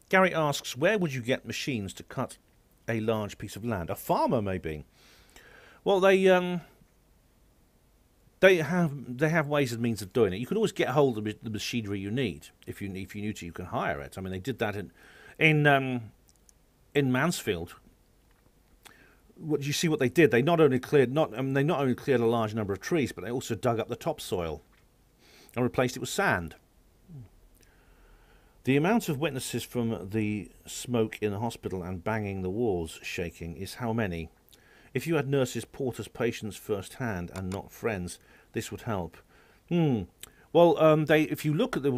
Gary asks, where would you get machines to cut a large piece of land? A farmer, maybe. Well, they have ways and means of doing it. You can always get hold of the machinery you need. If you need to, you can hire it. I mean, they did that in Mansfield. What you see what they did? They not only cleared a large number of trees, but they also dug up the topsoil and replaced it with sand. The amount of witnesses from the smoke in the hospital and banging the walls shaking is how many? If you had nurses, porters, patients first-hand and not friends, this would help. Well, if you look at the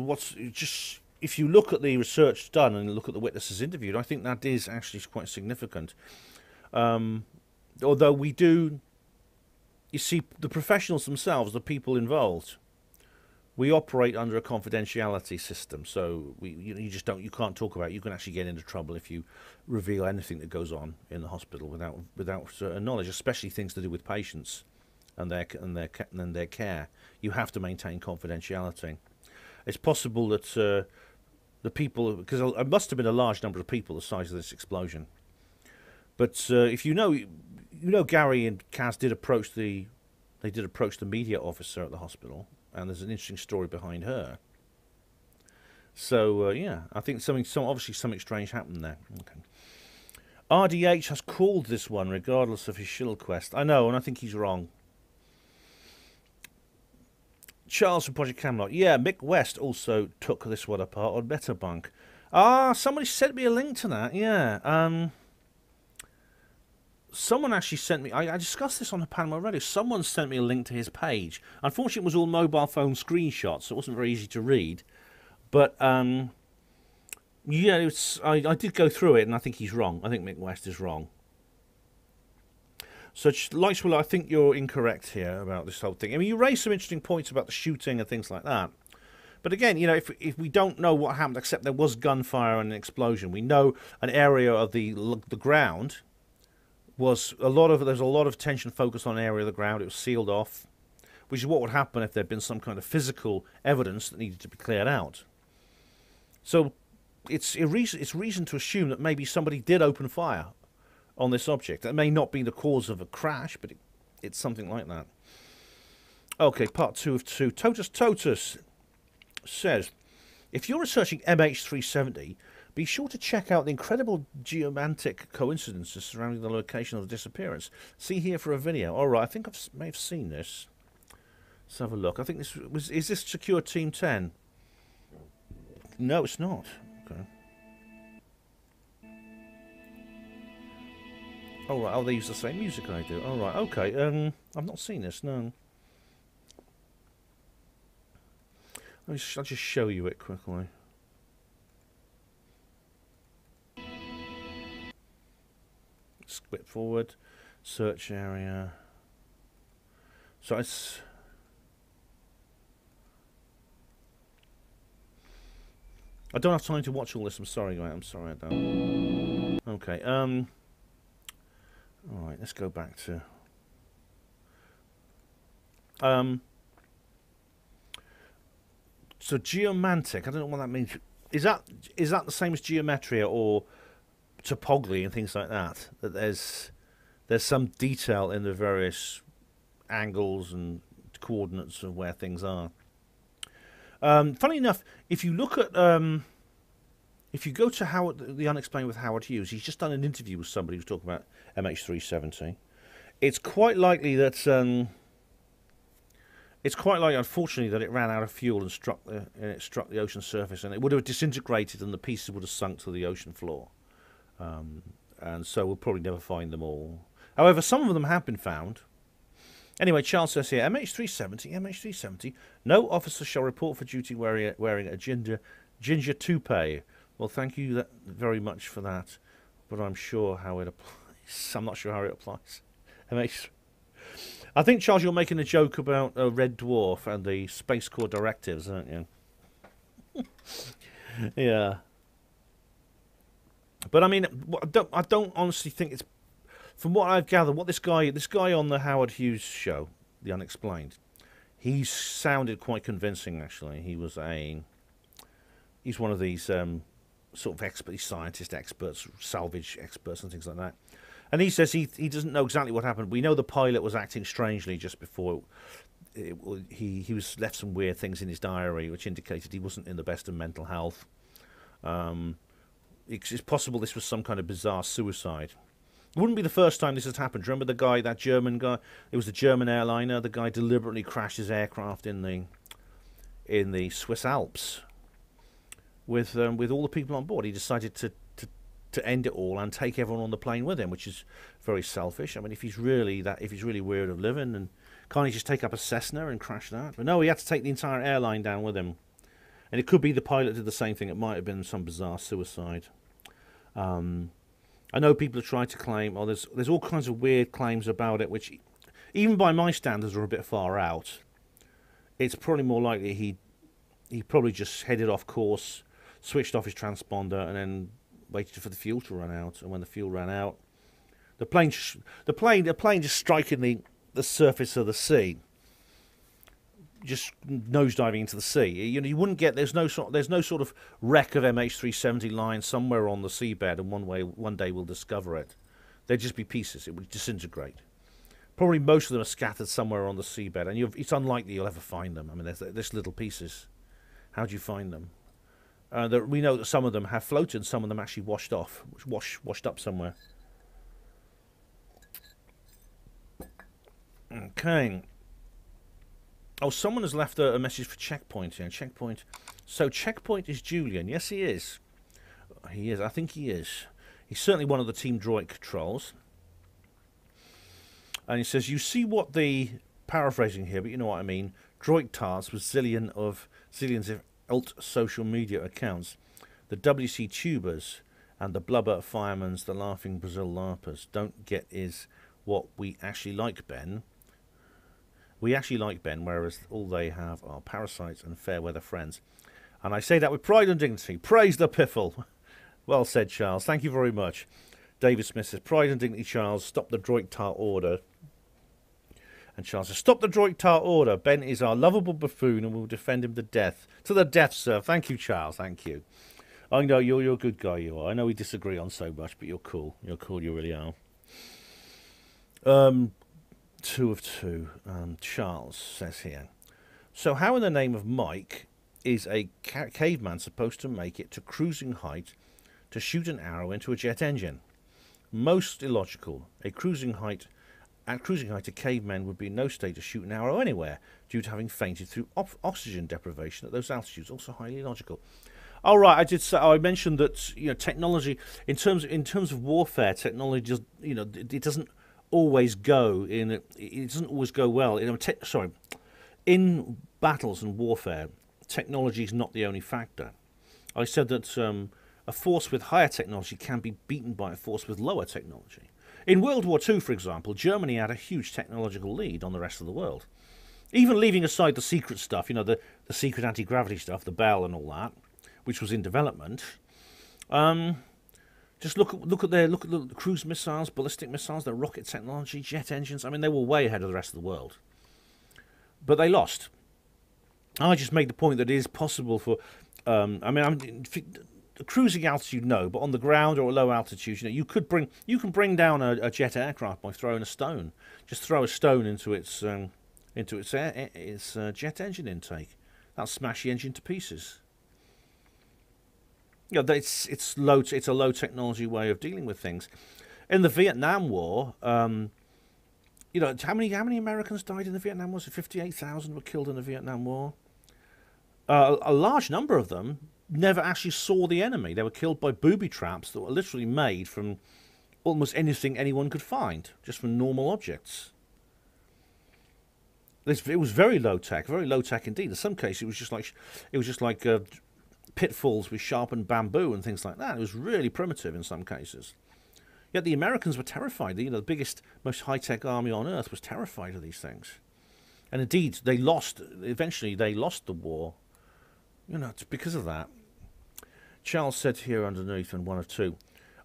research done and look at the witnesses interviewed, I think that is actually quite significant. Although we do, you see, the professionals themselves, the people involved, we operate under a confidentiality system, so you can't talk about it. You can actually get into trouble if you reveal anything that goes on in the hospital without certain knowledge, especially things to do with patients and their care. You have to maintain confidentiality. It's possible that the people, because it must have been a large number of people the size of this explosion. But if you know, Gary and Kaz did approach the media officer at the hospital, and there's an interesting story behind her. So yeah, I think obviously something strange happened there. Okay. RDH has called this one regardless of his shill quest. I know, and I think he's wrong. Charles from Project Camelot. Yeah, Mick West also took this one apart on Metabunk. Ah, somebody sent me a link to that. Yeah. Someone actually sent me... I discussed this on the panel already. Someone sent me a link to his page. Unfortunately, it was all mobile phone screenshots, so it wasn't very easy to read. But, yeah, I did go through it, and I think he's wrong. I think Mick West is wrong. So, Lightswell, I think you're incorrect here about this whole thing. I mean, you raised some interesting points about the shooting and things like that. But again, you know, if we don't know what happened, except there was gunfire and an explosion, we know an area of the ground... there's a lot of attention focused on an area of the ground. It was sealed off, which is what would happen if there'd been some kind of physical evidence that needed to be cleared out. So it's reason to assume that maybe somebody did open fire on this object. That may not be the cause of a crash, but it's something like that. Okay, part 2 of 2. Totus says, if you're researching MH370, be sure to check out the incredible geomantic coincidences surrounding the location of the disappearance. See here for a video. All right, I think I may have seen this. Let's have a look. I think is this Secure Team 10? No, it's not. Okay. All right. Oh, they use the same music I do. All right. Okay. I've not seen this. No. I'll just show you it quickly. Skip forward, search area. So it's... I don't have time to watch all this. I'm sorry, mate. I'm sorry I don't. Okay. All right. Let's go back to. So geomantic. I don't know what that means. Is that the same as geometria or topography and things like that? That there's some detail in the various angles and coordinates of where things are. Funny enough, if you look at if you go to the Unexplained with Howard Hughes, he's just done an interview with somebody who's talking about MH370. It's quite likely that unfortunately, that it ran out of fuel and struck the ocean surface, and it would have disintegrated, and the pieces would have sunk to the ocean floor. And so we'll probably never find them all. However, some of them have been found. Anyway, Charles says here, MH370, no officer shall report for duty wearing a ginger toupee. Well, thank you very much for that, but I'm sure how it applies. I'm not sure how it applies. I think, Charles, you're making a joke about a red dwarf and the Space Corps directives, aren't you? Yeah. But I mean, I don't honestly think it's... From what I've gathered, what this guy on the Howard Hughes show, The Unexplained, he sounded quite convincing. Actually, he's one of these sort of scientist experts, salvage experts, and things like that. And he says he doesn't know exactly what happened. We know the pilot was acting strangely just before he was left some weird things in his diary, which indicated he wasn't in the best of mental health. It's possible this was some kind of bizarre suicide. It wouldn't be the first time this has happened. Remember that German guy? It was the German airliner. The guy deliberately crashed his aircraft in the Swiss Alps with all the people on board. He decided to end it all and take everyone on the plane with him, which is very selfish. I mean, if he's really weird of living, and can't he just take up a Cessna and crash that? But no, he had to take the entire airline down with him. And it could be the pilot did the same thing. It might have been some bizarre suicide. I know people have tried to claim, there's all kinds of weird claims about it, which even by my standards are a bit far out. It's probably more likely he probably just headed off course, switched off his transponder, and then waited for the fuel to run out. And when the fuel ran out, the plane just striking the surface of the sea. just nosediving into the sea. You know, you wouldn't get there's no sort of wreck of MH370 lying somewhere on the seabed, and one day we'll discover it. There'd just be pieces. It would disintegrate. Probably most of them are scattered somewhere on the seabed, and it's unlikely you'll ever find them. I mean, there's little pieces. How do you find them? We know that some of them have floated, some of them actually washed off, washed up somewhere. Okay. Oh, someone has left a message for Checkpoint here. Checkpoint. So Checkpoint is Julian. Yes, he is. He is. I think he is. He's certainly one of the Team Droid trolls. And he says, you see what the... Paraphrasing here, but you know what I mean. Droid tarts with zillions of alt social media accounts. The WC tubers and the blubber firemans, the laughing Brazil larpers. Don't get is what we actually like, Ben. We actually like Ben, whereas all they have are parasites and fair weather friends. And I say that with pride and dignity. Praise the piffle. Well said, Charles. Thank you very much. David Smith says, pride and dignity, Charles. Stop the Droid tart order. And Charles says, stop the Droid tart order. Ben is our lovable buffoon and we'll defend him to death. To the death, sir. Thank you, Charles. Thank you. I know you're a good guy, you are. I know we disagree on so much, but you're cool. You're cool, you really are. 2 of 2. Charles says here. So how in the name of Mike is a caveman supposed to make it to cruising height to shoot an arrow into a jet engine? Most illogical. At cruising height, a caveman would be in no state to shoot an arrow anywhere due to having fainted through oxygen deprivation at those altitudes. Also highly illogical. All right, I did say I mentioned that technology in terms of warfare, technology just it doesn't always go in. It doesn't always go well. In battles and warfare, technology is not the only factor. I said that a force with higher technology can be beaten by a force with lower technology. In World War II, for example, Germany had a huge technological lead on the rest of the world. Even leaving aside the secret stuff, the secret anti-gravity stuff, the Bell and all that, which was in development. Just look at the cruise missiles, ballistic missiles, their rocket technology, jet engines. I mean, they were way ahead of the rest of the world. But they lost. I just made the point that it is possible for... cruising altitude, no, but on the ground or at low altitude, you can bring down a jet aircraft by throwing a stone. Just throw a stone into its jet engine intake. That'll smash the engine to pieces. It's a low technology way of dealing with things. In the Vietnam War, how many Americans died in the Vietnam War? So 58,000 were killed in the Vietnam War. A large number of them never actually saw the enemy. They were killed by booby traps that were literally made from almost anything anyone could find, just from normal objects. It was very low tech indeed. In some cases, it was just like pitfalls with sharpened bamboo and things like that. It was really primitive in some cases. Yet the Americans were terrified. The biggest, most high-tech army on earth was terrified of these things. And indeed, eventually they lost the war. It's because of that. Charles said here underneath in 1 of 2,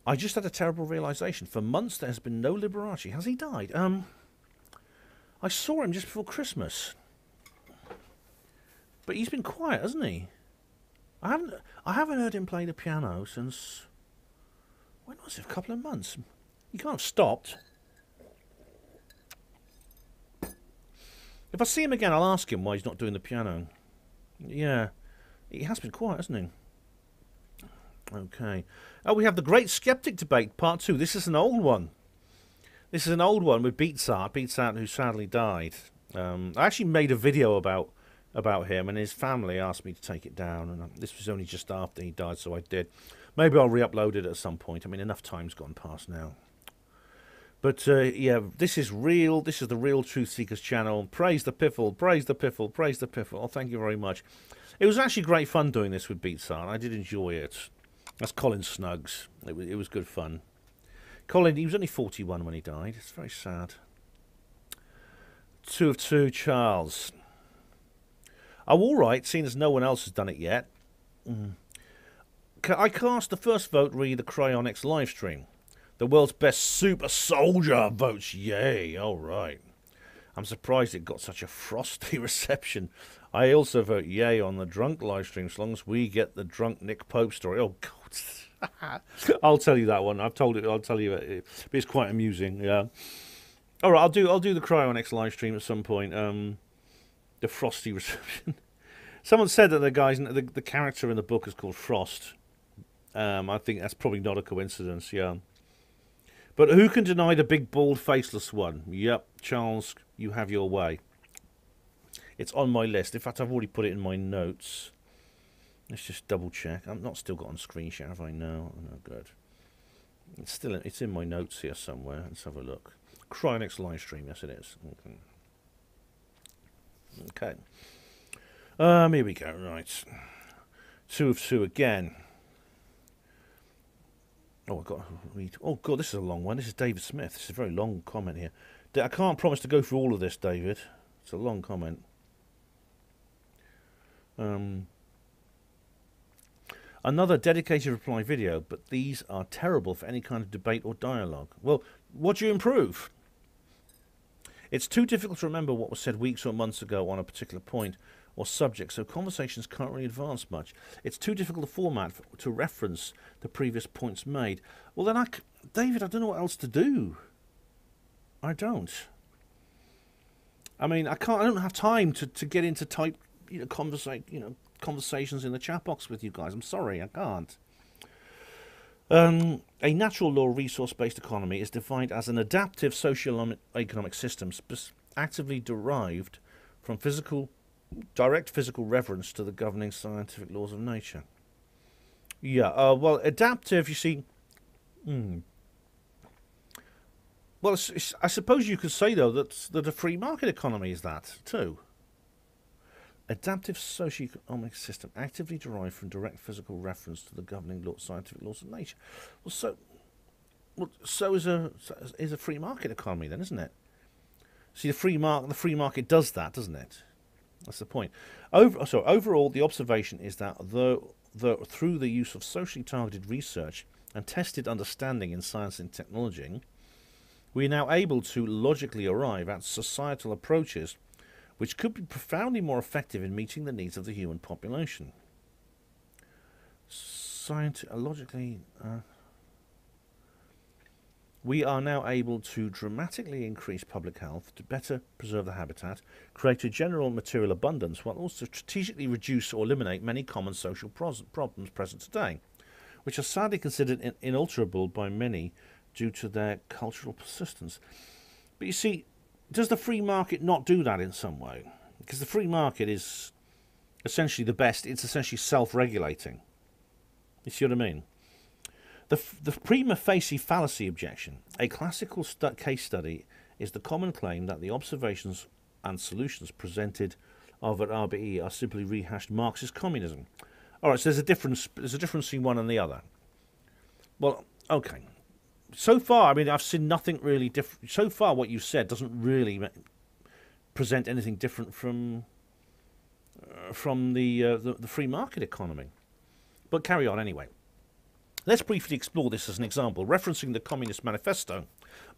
I just had a terrible realization. For months there has been no Liberace. Has he died? I saw him just before Christmas. But he's been quiet, hasn't he? I haven't heard him play the piano since... When was it? A couple of months. He can't have stopped. If I see him again, I'll ask him why he's not doing the piano. Yeah. He has been quiet, hasn't he? Okay. Oh, we have the Great Skeptic Debate, Part 2. This is an old one. This is an old one with Beatsart. Beatsart, who sadly died. I actually made a video about him, and his family asked me to take it down. And this was only just after he died, so I did. Maybe I'll re-upload it at some point. I mean, enough time's gone past now. But, yeah, this is real. This is the Real Truth Seekers channel. Praise the piffle. Praise the piffle. Praise the piffle. Oh, thank you very much. It was actually great fun doing this with Beatsart. I did enjoy it. That's Colin Snuggs. It was good fun. Colin, he was only 41 when he died. It's very sad. 2 of 2, Charles. Oh, all right, seeing as no one else has done it yet. I cast the first vote re the Cryonics livestream. The world's best super soldier votes. Yay, all right. I'm surprised it got such a frosty reception. I also vote yay on the drunk live stream, as long as we get the drunk Nick Pope story. Oh God, I'll tell you that one. I've told it. I'll tell you it. But it's quite amusing. Yeah. All right, I'll do the Cryonics live stream at some point. The frosty reception. Someone said that the character in the book is called Frost. I think that's probably not a coincidence. Yeah. But who can deny the big, bald, faceless one? Yep, Charles, you have your way. It's on my list. In fact, I've already put it in my notes. Let's just double check. I'm not still got on screen share, have I? No, no, good. It's in my notes here somewhere. Let's have a look. Cryonics live stream. Yes, it is. Okay. Here we go. Right. 2 of 2 again. Oh, I've got to read. Oh, God, this is a long one. This is David Smith. This is a very long comment here. I can't promise to go through all of this, David. It's a long comment. Another dedicated reply video, but these are terrible for any kind of debate or dialogue. Well, what do you improve? It's too difficult to remember what was said weeks or months ago on a particular point or subject, so conversations can't really advance much. It's too difficult a format to reference the previous points made. Well, then, David, I don't know what else to do. I don't. I mean, I don't have time to get into type, conversations in the chat box with you guys. I'm sorry, I can't. A natural law resource-based economy is defined as an adaptive socio-economic system actively derived from direct physical reference to the governing scientific laws of nature. Yeah, well, adaptive, you see... Well, I suppose you could say, though, that a free market economy is that, too. Adaptive socio-economic system actively derived from direct physical reference to the governing scientific laws of nature. Well, so is a free market economy, then, isn't it? See, the free market does that, doesn't it? That's the point. Overall, the observation is that through the use of socially targeted research and tested understanding in science and technology, we are now able to logically arrive at societal approaches which could be profoundly more effective in meeting the needs of the human population. We are now able to dramatically increase public health, to better preserve the habitat, create a general material abundance, while also strategically reduce or eliminate many common social problems present today, which are sadly considered inalterable by many due to their cultural persistence. But you see, does the free market not do that in some way? Because the free market is essentially the best. It's essentially self-regulating. You see what I mean? The prima facie fallacy objection, a classical case study, is the common claim that the observations and solutions presented at RBE are simply rehashed Marxist communism. All right, so there's a difference between one and the other. Well, okay. So far, I mean, I've seen nothing really different. So far, what you've said doesn't really present anything different from the free market economy. But carry on anyway. Let's briefly explore this as an example. Referencing the Communist Manifesto,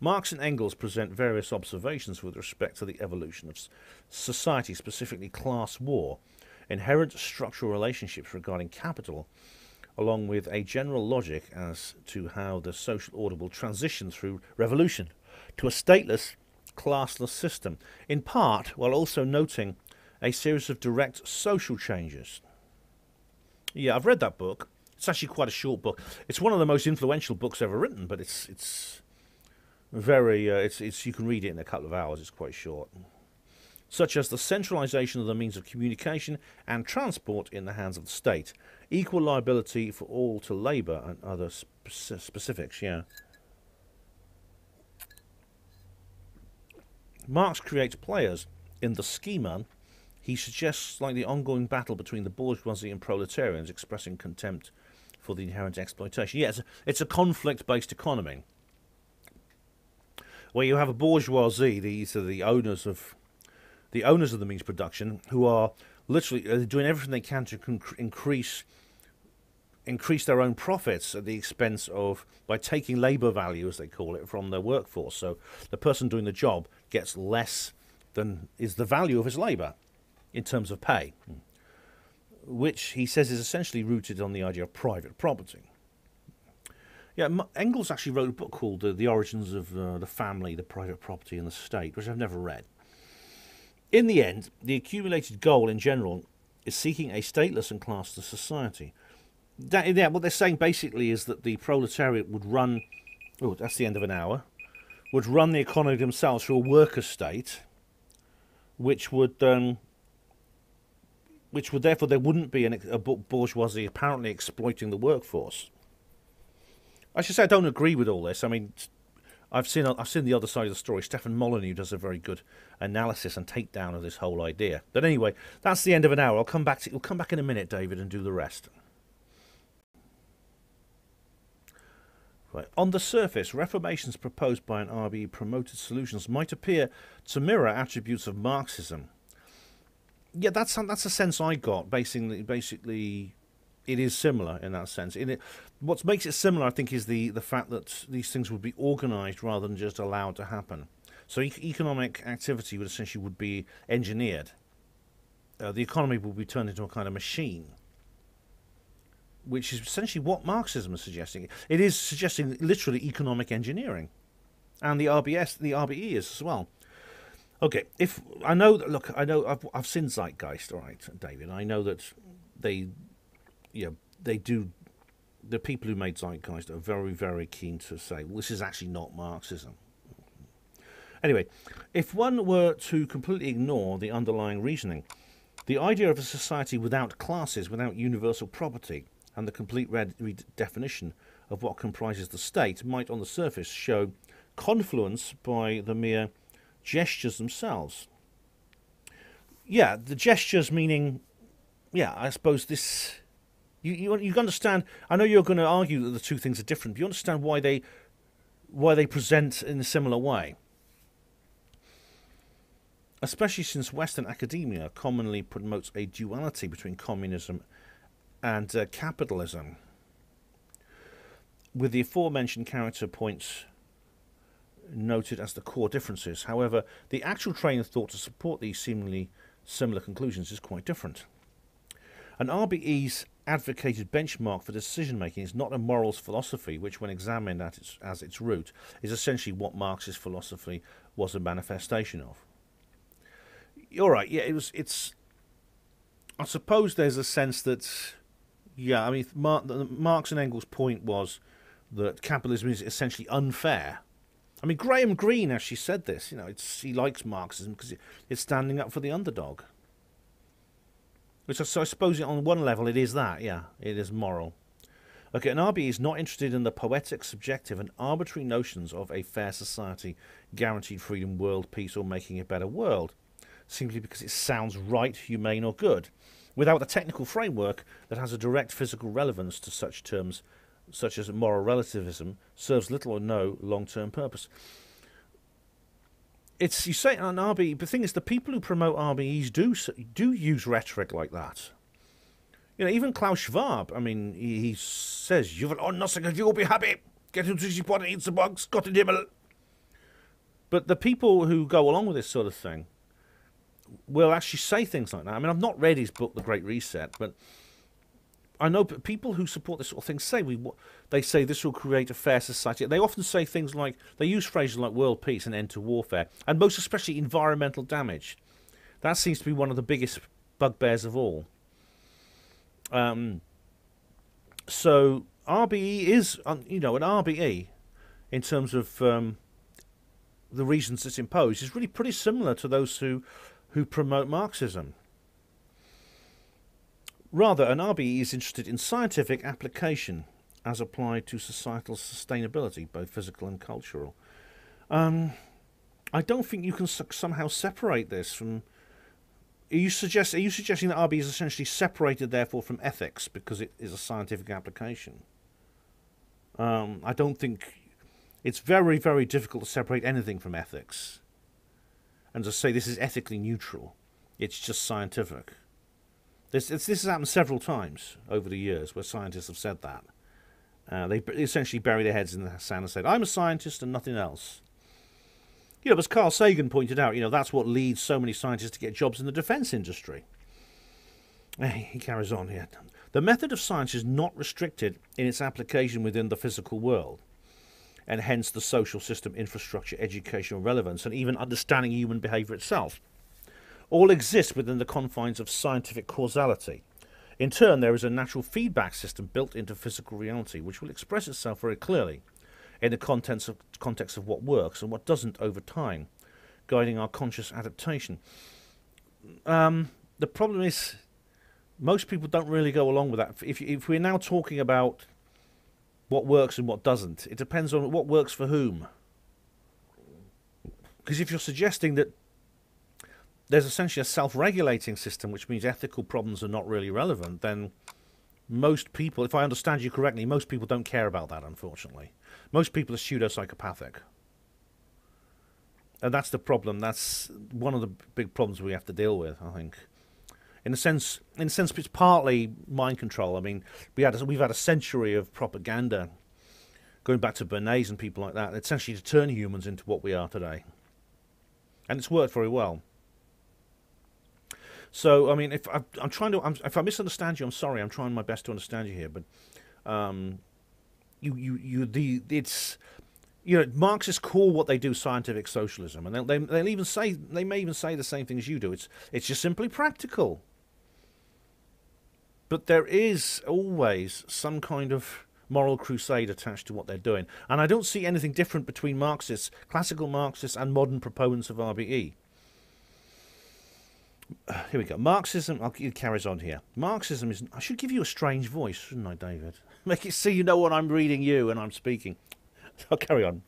Marx and Engels present various observations with respect to the evolution of society, specifically class war, inherent structural relationships regarding capital, along with a general logic as to how the social order will transition through revolution to a stateless, classless system, in part while also noting a series of direct social changes. Yeah, I've read that book. It's actually quite a short book. It's one of the most influential books ever written, but it's very you can read it in a couple of hours. It's quite short. Such as the centralization of the means of communication and transport in the hands of the state, equal liability for all to labour, and other specifics. Yeah. Marx creates players in the schema. He suggests like the ongoing battle between the bourgeoisie and proletarians, expressing contempt for the inherent exploitation. Yeah, it's a conflict-based economy where you have a bourgeoisie, the owners of the means of production, who are literally doing everything they can to increase their own profits at the expense of, by taking labour value, as they call it, from their workforce. So the person doing the job gets less than is the value of his labour in terms of pay, which he says is essentially rooted on the idea of private property. Yeah, Engels actually wrote a book called The Origins of the Family, the Private Property and the State, which I've never read. In the end, the accumulated goal in general is seeking a stateless and classless society. What they're saying basically is that the proletariat would run, oh, that's the end of an hour, would run the economy themselves through a worker state, which would therefore there wouldn't be a bourgeoisie apparently exploiting the workforce. I should say I don't agree with all this. I mean, I've seen the other side of the story. Stefan Molyneux does a very good analysis and takedown of this whole idea. But anyway, that's the end of an hour. We'll come back in a minute, David, and do the rest. Right. On the surface, reformations proposed by an RBE promoted solutions might appear to mirror attributes of Marxism. Yeah, that's a sense I got. Basically, it is similar in that sense. What makes it similar, I think, is the fact that these things would be organised rather than just allowed to happen. So economic activity would essentially be engineered. The economy would be turned into a kind of machine, which is essentially what Marxism is suggesting. It is suggesting literally economic engineering, and the RBE is as well. Okay, I've seen Zeitgeist, all right, David. I know that they do. The people who made Zeitgeist are very, very keen to say, well, this is actually not Marxism. Anyway, if one were to completely ignore the underlying reasoning, the idea of a society without classes, without universal property, and the complete redefinition of what comprises the state might on the surface show confluence by the mere gestures themselves. Yeah, the gestures meaning, yeah, I suppose this, you understand, I know you're going to argue that the two things are different, but you understand why they present in a similar way. Especially since Western academia commonly promotes a duality between communism and capitalism, with the aforementioned character points noted as the core differences. However, the actual train of thought to support these seemingly similar conclusions is quite different. An RBE's advocated benchmark for decision-making is not a morals philosophy, which, when examined as its root, is essentially what Marxist philosophy was a manifestation of. All right, yeah, it's. I suppose there's a sense that, yeah, I mean, Marx and Engels' point was that capitalism is essentially unfair. I mean, Graham Greene actually said this. You know, he likes Marxism because it's standing up for the underdog. So I suppose on one level it is that, yeah, it is moral. Okay, an RBE is not interested in the poetic, subjective and arbitrary notions of a fair society, guaranteed freedom, world peace or making a better world, simply because it sounds right, humane or good, without a technical framework that has a direct physical relevance to such terms such as moral relativism, serves little or no long-term purpose. You say an RBE, the thing is, the people who promote RBEs do use rhetoric like that. You know, even Klaus Schwab, I mean, he says, "You will nothing and you will be happy. Get into the pot and eat the bugs, Gott in Himmel." But the people who go along with this sort of thing will actually say things like that. I mean, I've not read his book, The Great Reset, but I know people who support this sort of thing say they say this will create a fair society. They often say things like, they use phrases like world peace and end to warfare, and most especially environmental damage. That seems to be one of the biggest bugbears of all. So RBE is, you know, an RBE in terms of the reasons it's imposed is really pretty similar to those who promote Marxism. Rather, an RBE is interested in scientific application as applied to societal sustainability, both physical and cultural. I don't think you can somehow separate this from... Are you suggesting that RBE is essentially separated, therefore, from ethics because it is a scientific application? I don't think... It's very, very difficult to separate anything from ethics and to say this is ethically neutral. It's just scientific. This has happened several times over the years where scientists have said that. They essentially bury their heads in the sand and said, "I'm a scientist and nothing else." as Carl Sagan pointed out, that's what leads so many scientists to get jobs in the defence industry. He carries on here. The method of science is not restricted in its application within the physical world, and hence the social system, infrastructure, educational relevance, and even understanding human behaviour itself. All exist within the confines of scientific causality. In turn, there is a natural feedback system built into physical reality, which will express itself very clearly in the context of what works and what doesn't over time, guiding our conscious adaptation. The problem is, most people don't really go along with that. If we're now talking about what works and what doesn't, it depends on what works for whom. Because if you're suggesting that there's essentially a self-regulating system, which means ethical problems are not really relevant, then most people, if I understand you correctly, most people don't care about that, unfortunately. Most people are pseudo-psychopathic. And that's the problem. That's one of the big problems we have to deal with, I think. In a sense, it's partly mind control. I mean, we've had a century of propaganda, going back to Bernays and people like that, essentially to turn humans into what we are today. And it's worked very well. So, I mean, if I misunderstand you, I'm sorry. I'm trying my best to understand you here, but Marxists call what they do scientific socialism, and they may even say the same thing as you do. It's just simply practical. But there is always some kind of moral crusade attached to what they're doing, and I don't see anything different between Marxists, classical Marxists, and modern proponents of RBE. Here we go. Marxism, it carries on here. Marxism is... I should give you a strange voice, shouldn't I, David? Make it so you know when I'm reading you and I'm speaking. I'll carry on.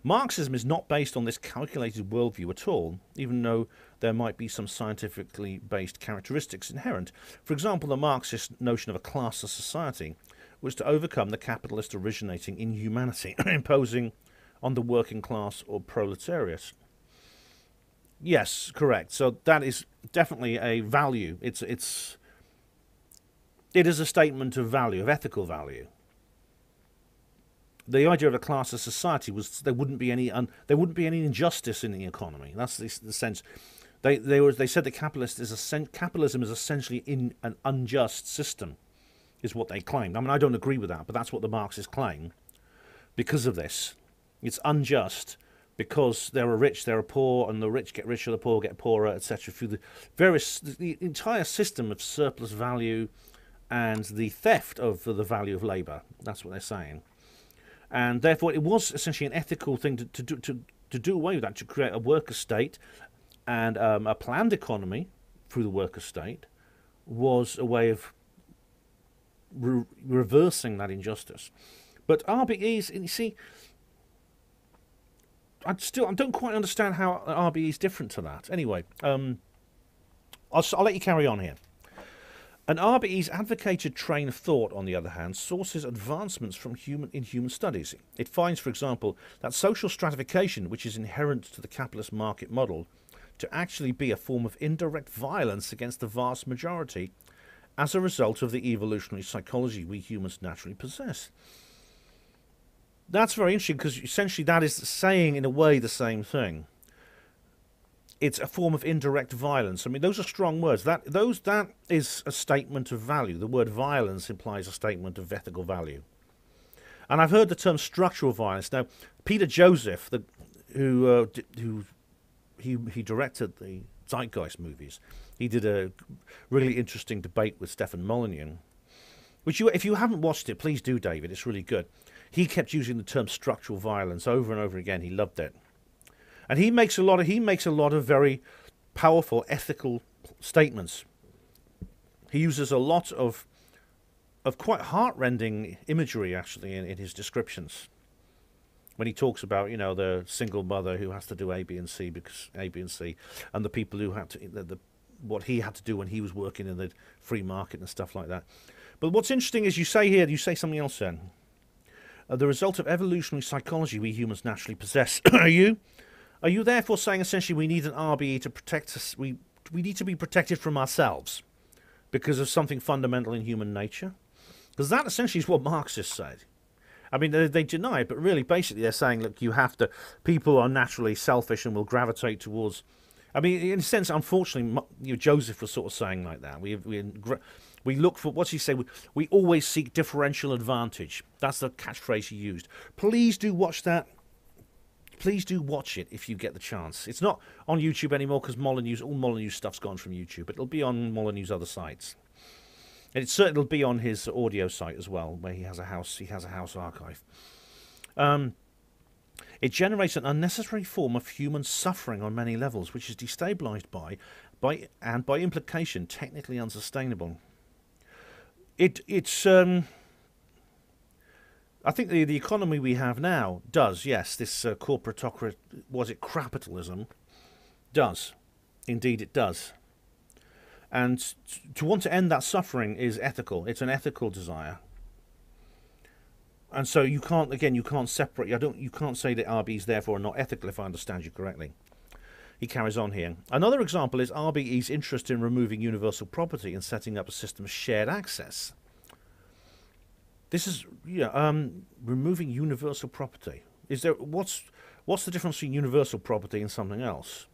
Marxism is not based on this calculated worldview at all, even though there might be some scientifically based characteristics inherent. For example, the Marxist notion of a classless society was to overcome the capitalist originating inhumanity, imposing on the working class or proletariat. Yes, correct. So that is definitely a value. It is a statement of value, of ethical value. The idea of a classless society was there wouldn't be any injustice in the economy. That's the sense. They said that capitalism is essentially in an unjust system, is what they claimed. I mean, I don't agree with that, but that's what the Marxists claim. Because of this, it's unjust. Because there are rich, there are poor, and the rich get richer, the poor get poorer, etc. Through the entire system of surplus value and the theft of the value of labour. That's what they're saying. And therefore, it was essentially an ethical thing to do away with that, to create a worker state, and a planned economy through the worker state was a way of reversing that injustice. But RBEs, you see, I don't quite understand how RBE is different to that. Anyway, I'll let you carry on here. An RBE's advocated train of thought, on the other hand, sources advancements from human studies. It finds, for example, that social stratification, which is inherent to the capitalist market model, to actually be a form of indirect violence against the vast majority as a result of the evolutionary psychology we humans naturally possess. That's very interesting, because essentially that is saying, in a way, the same thing. It's a form of indirect violence. I mean, those are strong words. That is a statement of value. The word violence implies a statement of ethical value. And I've heard the term structural violence. Now, Peter Joseph, who directed the Zeitgeist movies, he did a really interesting debate with Stefan Molyneux, which if you haven't watched it, please do, David. It's really good. He kept using the term structural violence over and over again. He loved it. And he makes a lot of very powerful ethical statements. He uses a lot of quite heart-rending imagery, actually, in his descriptions. When he talks about, the single mother who has to do A, B, and C because A, B, and C, and the people who had to what he had to do when he was working in the free market and stuff like that. But what's interesting is you say something else then. The result of evolutionary psychology we humans naturally possess. Are you therefore saying essentially we need an RBE to protect us? We need to be protected from ourselves because of something fundamental in human nature? Because that essentially is what Marxists said. I mean, they deny it, but really, basically, they're saying, look, you have to. People are naturally selfish and will gravitate towards. I mean, in a sense, unfortunately, Joseph was sort of saying like that. We look for, what's he say? We always seek differential advantage. That's the catchphrase he used. Please do watch that. Please do watch it if you get the chance. It's not on YouTube anymore because all Molyneux's stuff's gone from YouTube. But it'll be on Molyneux's other sites. And it certainly will be on his audio site as well, where he has a house archive. It generates an unnecessary form of human suffering on many levels, which is destabilized and by implication technically unsustainable. It's I think the economy we have now does, yes, this corporatocracy, was it capitalism, does. Indeed it does. And to want to end that suffering is ethical. It's an ethical desire. And so you can't separate. You can't say that RBE's therefore not ethical, if I understand you correctly. He carries on here. Another example is RBE's interest in removing universal property and setting up a system of shared access. This is removing universal property. Is there what's the difference between universal property and something else?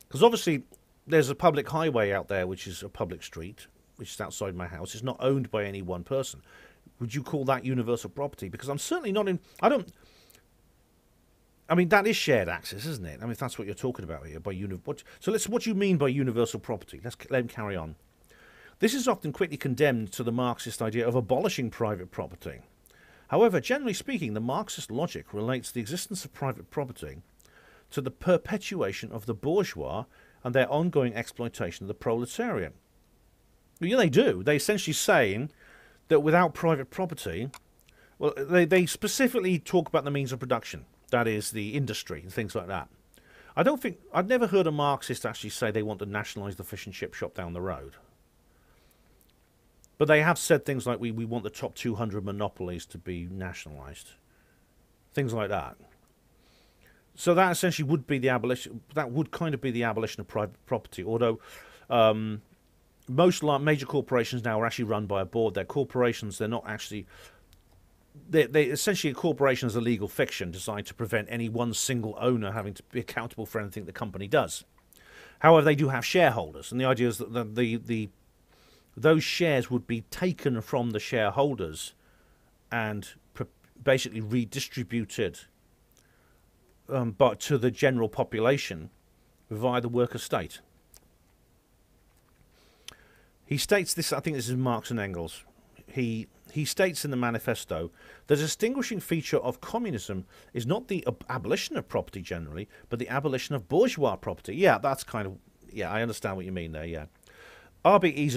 Because obviously there's a public highway out there, which is a public street, which is outside my house. It's not owned by any one person. Would you call that universal property? Because I'm certainly not in. I mean, that is shared access, isn't it? I mean, if that's what you're talking about here. What do you mean by universal property? Let him carry on. This is often quickly condemned to the Marxist idea of abolishing private property. However, generally speaking, the Marxist logic relates the existence of private property to the perpetuation of the bourgeois and their ongoing exploitation of the proletariat. Well, yeah, they do. They essentially saying that without private property, well, they specifically talk about the means of production. That is the industry and things like that. I've never heard a Marxist actually say they want to nationalise the fish and chip shop down the road. But they have said things like we want the top 200 monopolies to be nationalised. Things like that. So that essentially would be the abolition. That would kind of be the abolition of private property. Although most major corporations now are actually run by a board. They're corporations. They're not actually. They essentially a corporation is a legal fiction designed to prevent any one single owner having to be accountable for anything the company does. However, they do have shareholders, and the idea is that those shares would be taken from the shareholders and basically redistributed but to the general population via the worker state. He states this, I think this is Marx and Engels. He states in the manifesto, the distinguishing feature of communism is not the abolition of property generally, but the abolition of bourgeois property. Yeah, that's kind of, yeah, I understand what you mean there, yeah. RBE's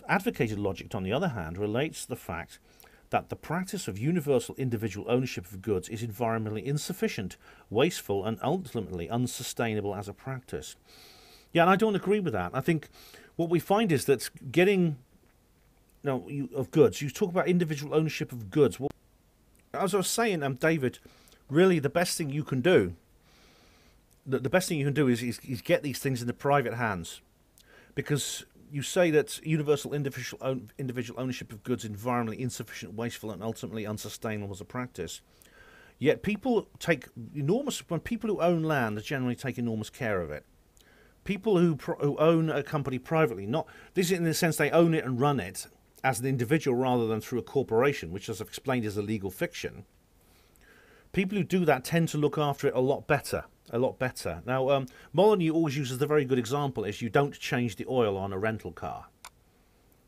advocated logic, on the other hand, relates to the fact that the practice of universal individual ownership of goods is environmentally insufficient, wasteful, and ultimately unsustainable as a practice. Yeah, and I don't agree with that. I think what we find is that of goods, you talk about individual ownership of goods. Well, as I was saying, David, really the best thing you can do, the best thing you can do is get these things into private hands. Because you say that universal individual ownership of goods is environmentally insufficient, wasteful, and ultimately unsustainable as a practice. Yet people when people who own land generally take enormous care of it. People who own a company privately, this is in the sense they own it and run it as an individual rather than through a corporation, which, as I've explained, is a legal fiction. People who do that tend to look after it a lot better. Now, Molyneux always uses the very good example is you don't change the oil on a rental car.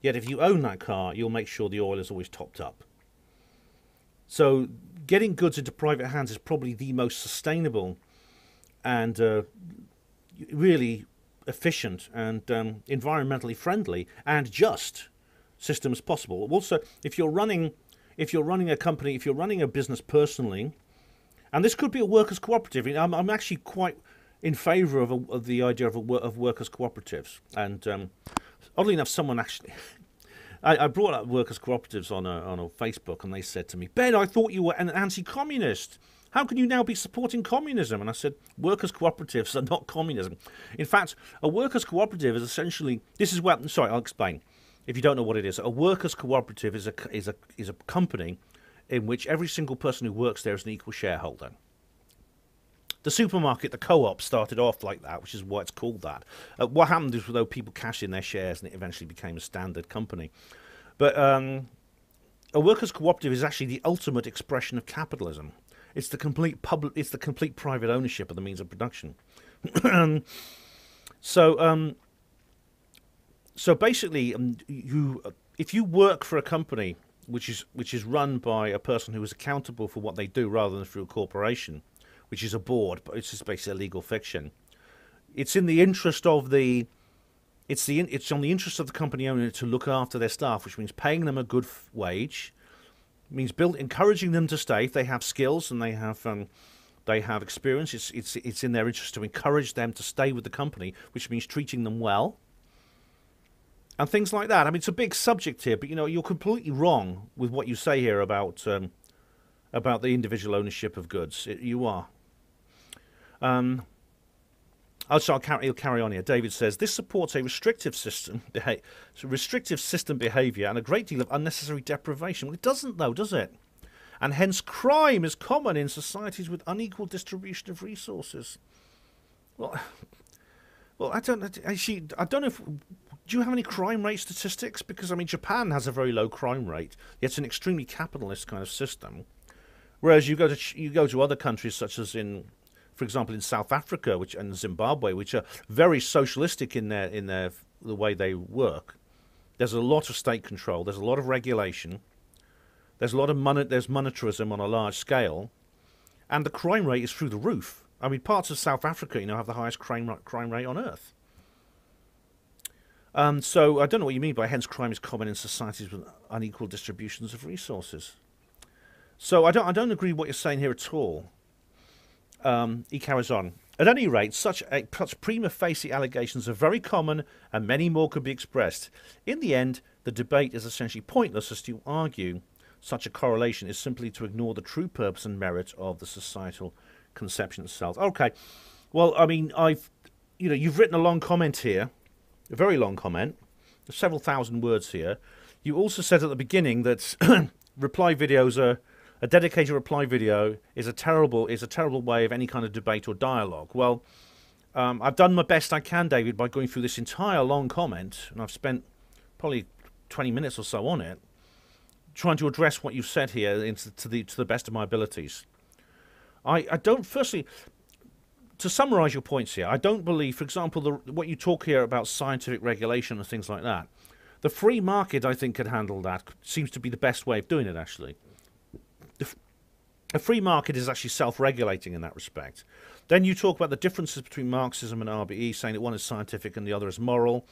Yet if you own that car, you'll make sure the oil is always topped up. So getting goods into private hands is probably the most sustainable and really efficient and environmentally friendly and just system as possible. Also, if you're running a company, if you're running a business personally, and this could be a workers' cooperative. I'm actually quite in favour of the idea of workers' cooperatives. And oddly enough, someone actually, I brought up workers' cooperatives on a Facebook, and they said to me, "Ben, I thought you were an anti-communist. How can you now be supporting communism?" And I said, workers' cooperatives are not communism. In fact, a workers' cooperative is essentially I'll explain. If you don't know what it is, a workers' cooperative is a company in which every single person who works there is an equal shareholder. The supermarket, the co-op, started off like that, which is why it's called that. What happened is, though, people cashed in their shares and it eventually became a standard company. But a workers' cooperative is actually the ultimate expression of capitalism. It's the complete private ownership of the means of production. So basically, if you work for a company which is run by a person who is accountable for what they do rather than through a corporation, which is a board, but it's just basically a legal fiction. It's in the interest of it's on the interest of the company owner to look after their staff, which means paying them a good wage, means encouraging them to stay if they have skills and they have experience. It's in their interest to encourage them to stay with the company, which means treating them well, and things like that. I mean, it's a big subject here, but you're completely wrong with what you say here about the individual ownership of goods. You are. I'll carry on here. David says, this supports a restrictive system behaviour and a great deal of unnecessary deprivation. Well, it doesn't, though, does it? And hence crime is common in societies with unequal distribution of resources. Well, I don't know if... Do you have any crime rate statistics? Because, I mean, Japan has a very low crime rate. It's an extremely capitalist kind of system. Whereas you go to other countries such as for example, in South Africa and Zimbabwe, which are very socialistic in the way they work. There's a lot of state control. There's a lot of regulation. There's a lot of there's monetarism on a large scale, and the crime rate is through the roof. I mean, parts of South Africa, have the highest crime rate on earth. So I don't know what you mean by hence crime is common in societies with unequal distributions of resources. So I don't agree with what you're saying here at all. He carries on. At any rate, such prima facie allegations are very common, and many more could be expressed. In the end, the debate is essentially pointless, as to argue such a correlation is simply to ignore the true purpose and merit of the societal conception itself. Okay, well, I mean, you've written a long comment here, a very long comment, several thousand words here. You also said at the beginning that reply videos are. A dedicated reply video is a terrible way of any kind of debate or dialogue. Well, I've done my best I can, David, by going through this entire long comment, and I've spent probably 20 minutes or so on it, trying to address what you've said here to the best of my abilities. I don't, firstly, to summarise your points here, I don't believe, for example, what you talk here about scientific regulation and things like that. The free market, I think, could handle that. Seems to be the best way of doing it, actually. A free market is actually self-regulating in that respect. Then you talk about the differences between Marxism and RBE, saying that one is scientific and the other is moral.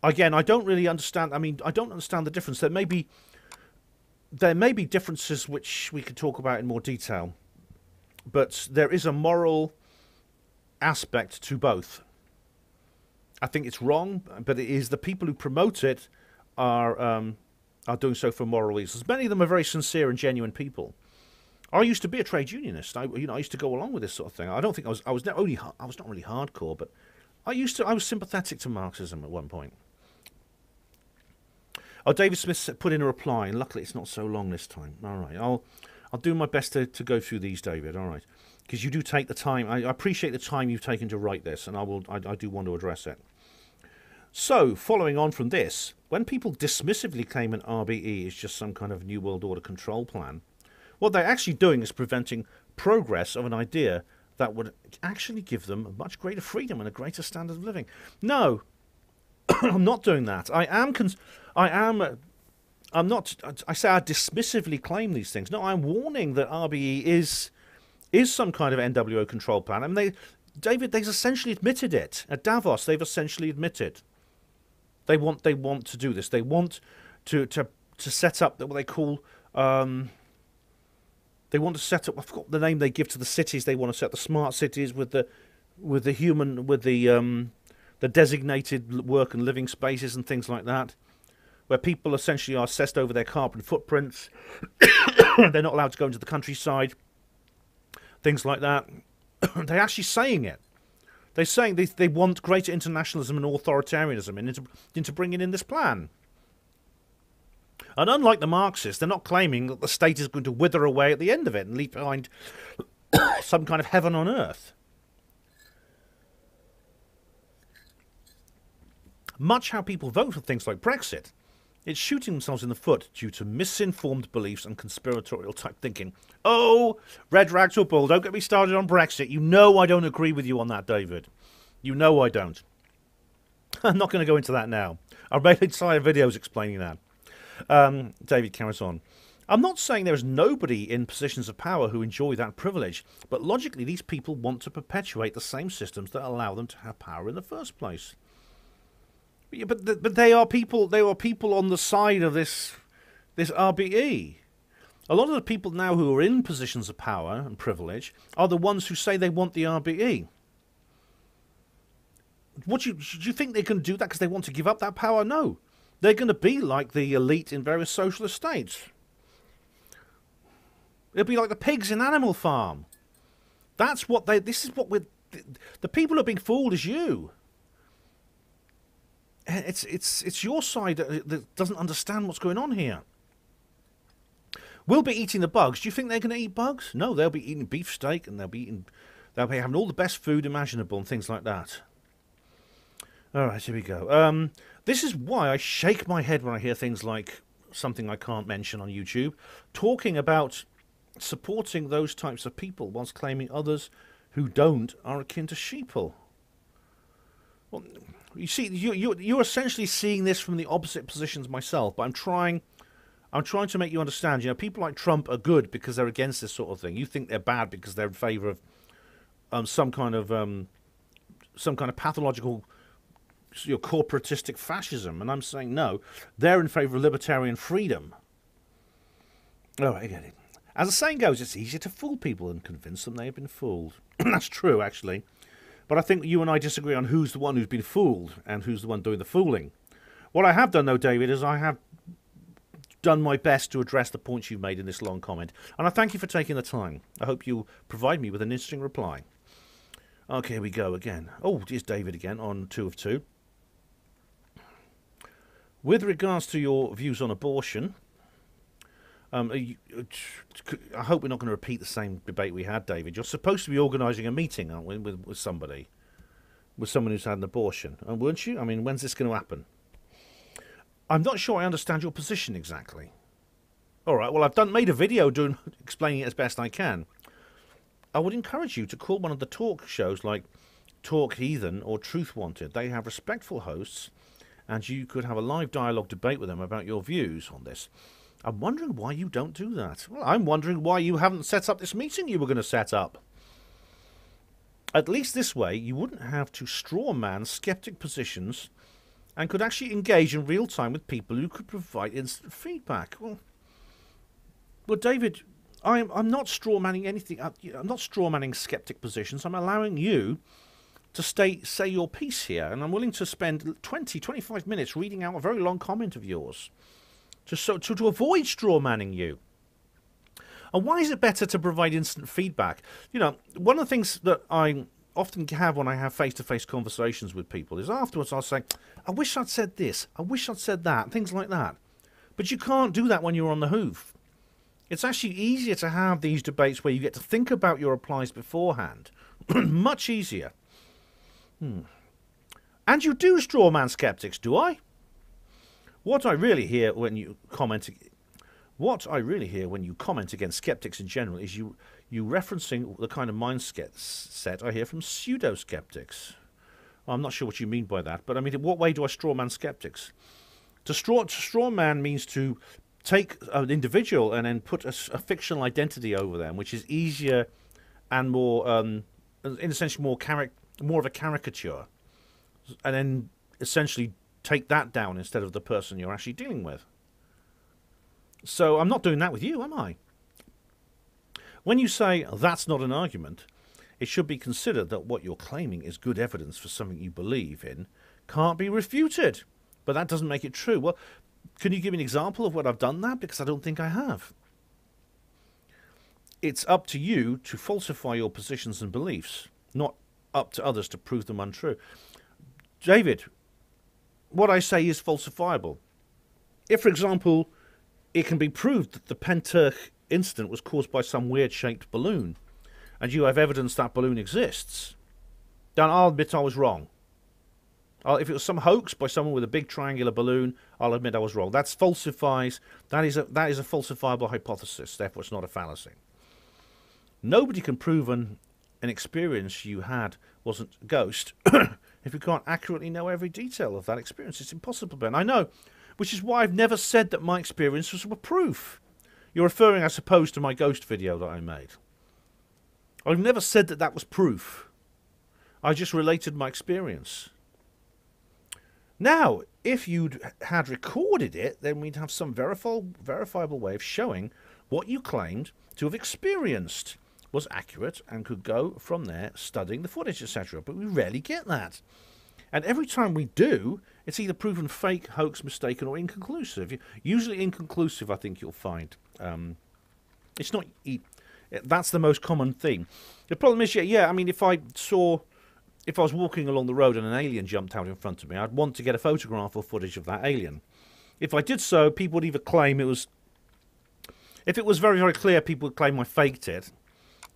Again, I don't really understand. I mean, I don't understand the difference. There may be differences which we could talk about in more detail, but there is a moral aspect to both. I think it's wrong, but it is the people who promote it are doing so for moral reasons. Many of them are very sincere and genuine people. I used to be a trade unionist. I used to go along with this sort of thing. I don't think I was not really hardcore, but I was sympathetic to Marxism at one point. Oh, David Smith put in a reply, and luckily it's not so long this time. All right, I'll do my best to go through these, David. All right, because you do take the time. I appreciate the time you've taken to write this, and I do want to address it. So, following on from this, when people dismissively claim an RBE is just some kind of New World Order control plan, what they're actually doing is preventing progress of an idea that would actually give them a much greater freedom and a greater standard of living. No, I'm not doing that. I say I dismissively claim these things. No, I'm warning that RBE is some kind of NWO control plan. I mean, they've essentially admitted it. At Davos, they've essentially admitted. They want to do this. They want to set up what they call... they want to set up... I forgot the name they give to the cities. They want to set up the smart cities with the designated work and living spaces and things like that, where people essentially are assessed over their carbon footprints. They're not allowed to go into the countryside. Things like that. They're actually saying it. They're saying they want greater internationalism and authoritarianism into bringing in this plan. And unlike the Marxists, they're not claiming that the state is going to wither away at the end of it and leave behind some kind of heaven on earth. Much how people vote for things like Brexit, it's shooting themselves in the foot due to misinformed beliefs and conspiratorial type thinking. Oh, red rags or bull, don't get me started on Brexit. You know I don't agree with you on that, David. You know I don't. I'm not going to go into that now. I've made entire videos explaining that. David carries on. I'm not saying there is nobody in positions of power who enjoy that privilege, but logically these people want to perpetuate the same systems that allow them to have power in the first place. Yeah, but they are people. They are people on the side of this RBE. A lot of the people now who are in positions of power and privilege are the ones who say they want the RBE. Do you think they can do that because they want to give up that power? No, they're going to be like the elite in various socialist states. It'll be like the pigs in Animal Farm. That's what they. This is what we're. The people who are being fooled is you. It's your side that doesn't understand what's going on here. We'll be eating the bugs. Do you think they're going to eat bugs? No, they'll be eating beefsteak and they'll be having all the best food imaginable and things like that. All right, here we go. This is why I shake my head when I hear things like something I can't mention on YouTube, talking about supporting those types of people whilst claiming others who don't are akin to sheeple. Well, you see, you're essentially seeing this from the opposite positions myself, but I'm trying to make you understand. You know, people like Trump are good because they're against this sort of thing. You think they're bad because they're in favour of some kind of pathological, corporatistic fascism, and I'm saying no, they're in favour of libertarian freedom. Oh, I get it. As the saying goes, it's easier to fool people than convince them they have been fooled. That's true, actually. But I think you and I disagree on who's the one who's been fooled and who's the one doing the fooling. What I have done, though, David, is I have done my best to address the points you've made in this long comment. And I thank you for taking the time. I hope you'll provide me with an interesting reply. Okay, here we go again. Oh, here's David again on 2 of 2. With regards to your views on abortion, I hope we're not going to repeat the same debate we had, David. You're supposed to be organising a meeting, aren't we, with somebody, with someone who's had an abortion, weren't you? I mean, when's this going to happen? I'm not sure I understand your position exactly. All right, well, I've made a video explaining it as best I can. I would encourage you to call one of the talk shows like Talk Heathen or Truth Wanted. They have respectful hosts, and you could have a live dialogue debate with them about your views on this. I'm wondering why you don't do that. Well, I'm wondering why you haven't set up this meeting you were going to set up. At least this way, you wouldn't have to straw man skeptic positions and could actually engage in real time with people who could provide instant feedback. Well, David, I'm not straw manning anything. I'm not straw manning skeptic positions. I'm allowing you to say your piece here, and I'm willing to spend 25 minutes reading out a very long comment of yours. To avoid straw manning you. And why is it better to provide instant feedback? You know, one of the things that I often have when I have face-to-face conversations with people is afterwards I'll say, I wish I'd said this, I wish I'd said that, things like that. But you can't do that when you're on the hoof. It's actually easier to have these debates where you get to think about your replies beforehand. Much easier. And you do straw man skeptics, do I? What I really hear when you comment against skeptics in general is you referencing the kind of mindset I hear from pseudo-skeptics. I'm not sure what you mean by that, but I mean, in what way do I straw man skeptics? To straw man means to take an individual and then put a fictional identity over them, which is easier and more, in a sense, more of a caricature, and then essentially take that down instead of the person you're actually dealing with. So I'm not doing that with you, am I? When you say that's not an argument, it should be considered that what you're claiming is good evidence for something you believe in can't be refuted. But that doesn't make it true. Well, can you give me an example of what I've done that? Because I don't think I have. It's up to you to falsify your positions and beliefs, not up to others to prove them untrue. David, what I say is falsifiable. If, for example, it can be proved that the Penturk incident was caused by some weird-shaped balloon, and you have evidence that balloon exists, then I'll admit I was wrong. If it was some hoax by someone with a big triangular balloon, I'll admit I was wrong. That falsifies. That is a falsifiable hypothesis. Therefore, it's not a fallacy. Nobody can prove an experience you had wasn't a ghost if you can't accurately know every detail of that experience. It's impossible, Ben. I know, which is why I've never said that my experience was a proof. You're referring, I suppose, to my ghost video that I made. I've never said that that was proof. I just related my experience. Now, if you'd had recorded it, then we'd have some verifiable way of showing what you claimed to have experienced was accurate and could go from there studying the footage, etc. But we rarely get that. And every time we do, it's either proven fake, hoax, mistaken, or inconclusive. Usually inconclusive, I think you'll find. It's not... That's the most common thing. The problem is, I mean, if I was walking along the road and an alien jumped out in front of me, I'd want to get a photograph or footage of that alien. If I did so, people would either claim it was... If it was very, very clear, people would claim I faked it.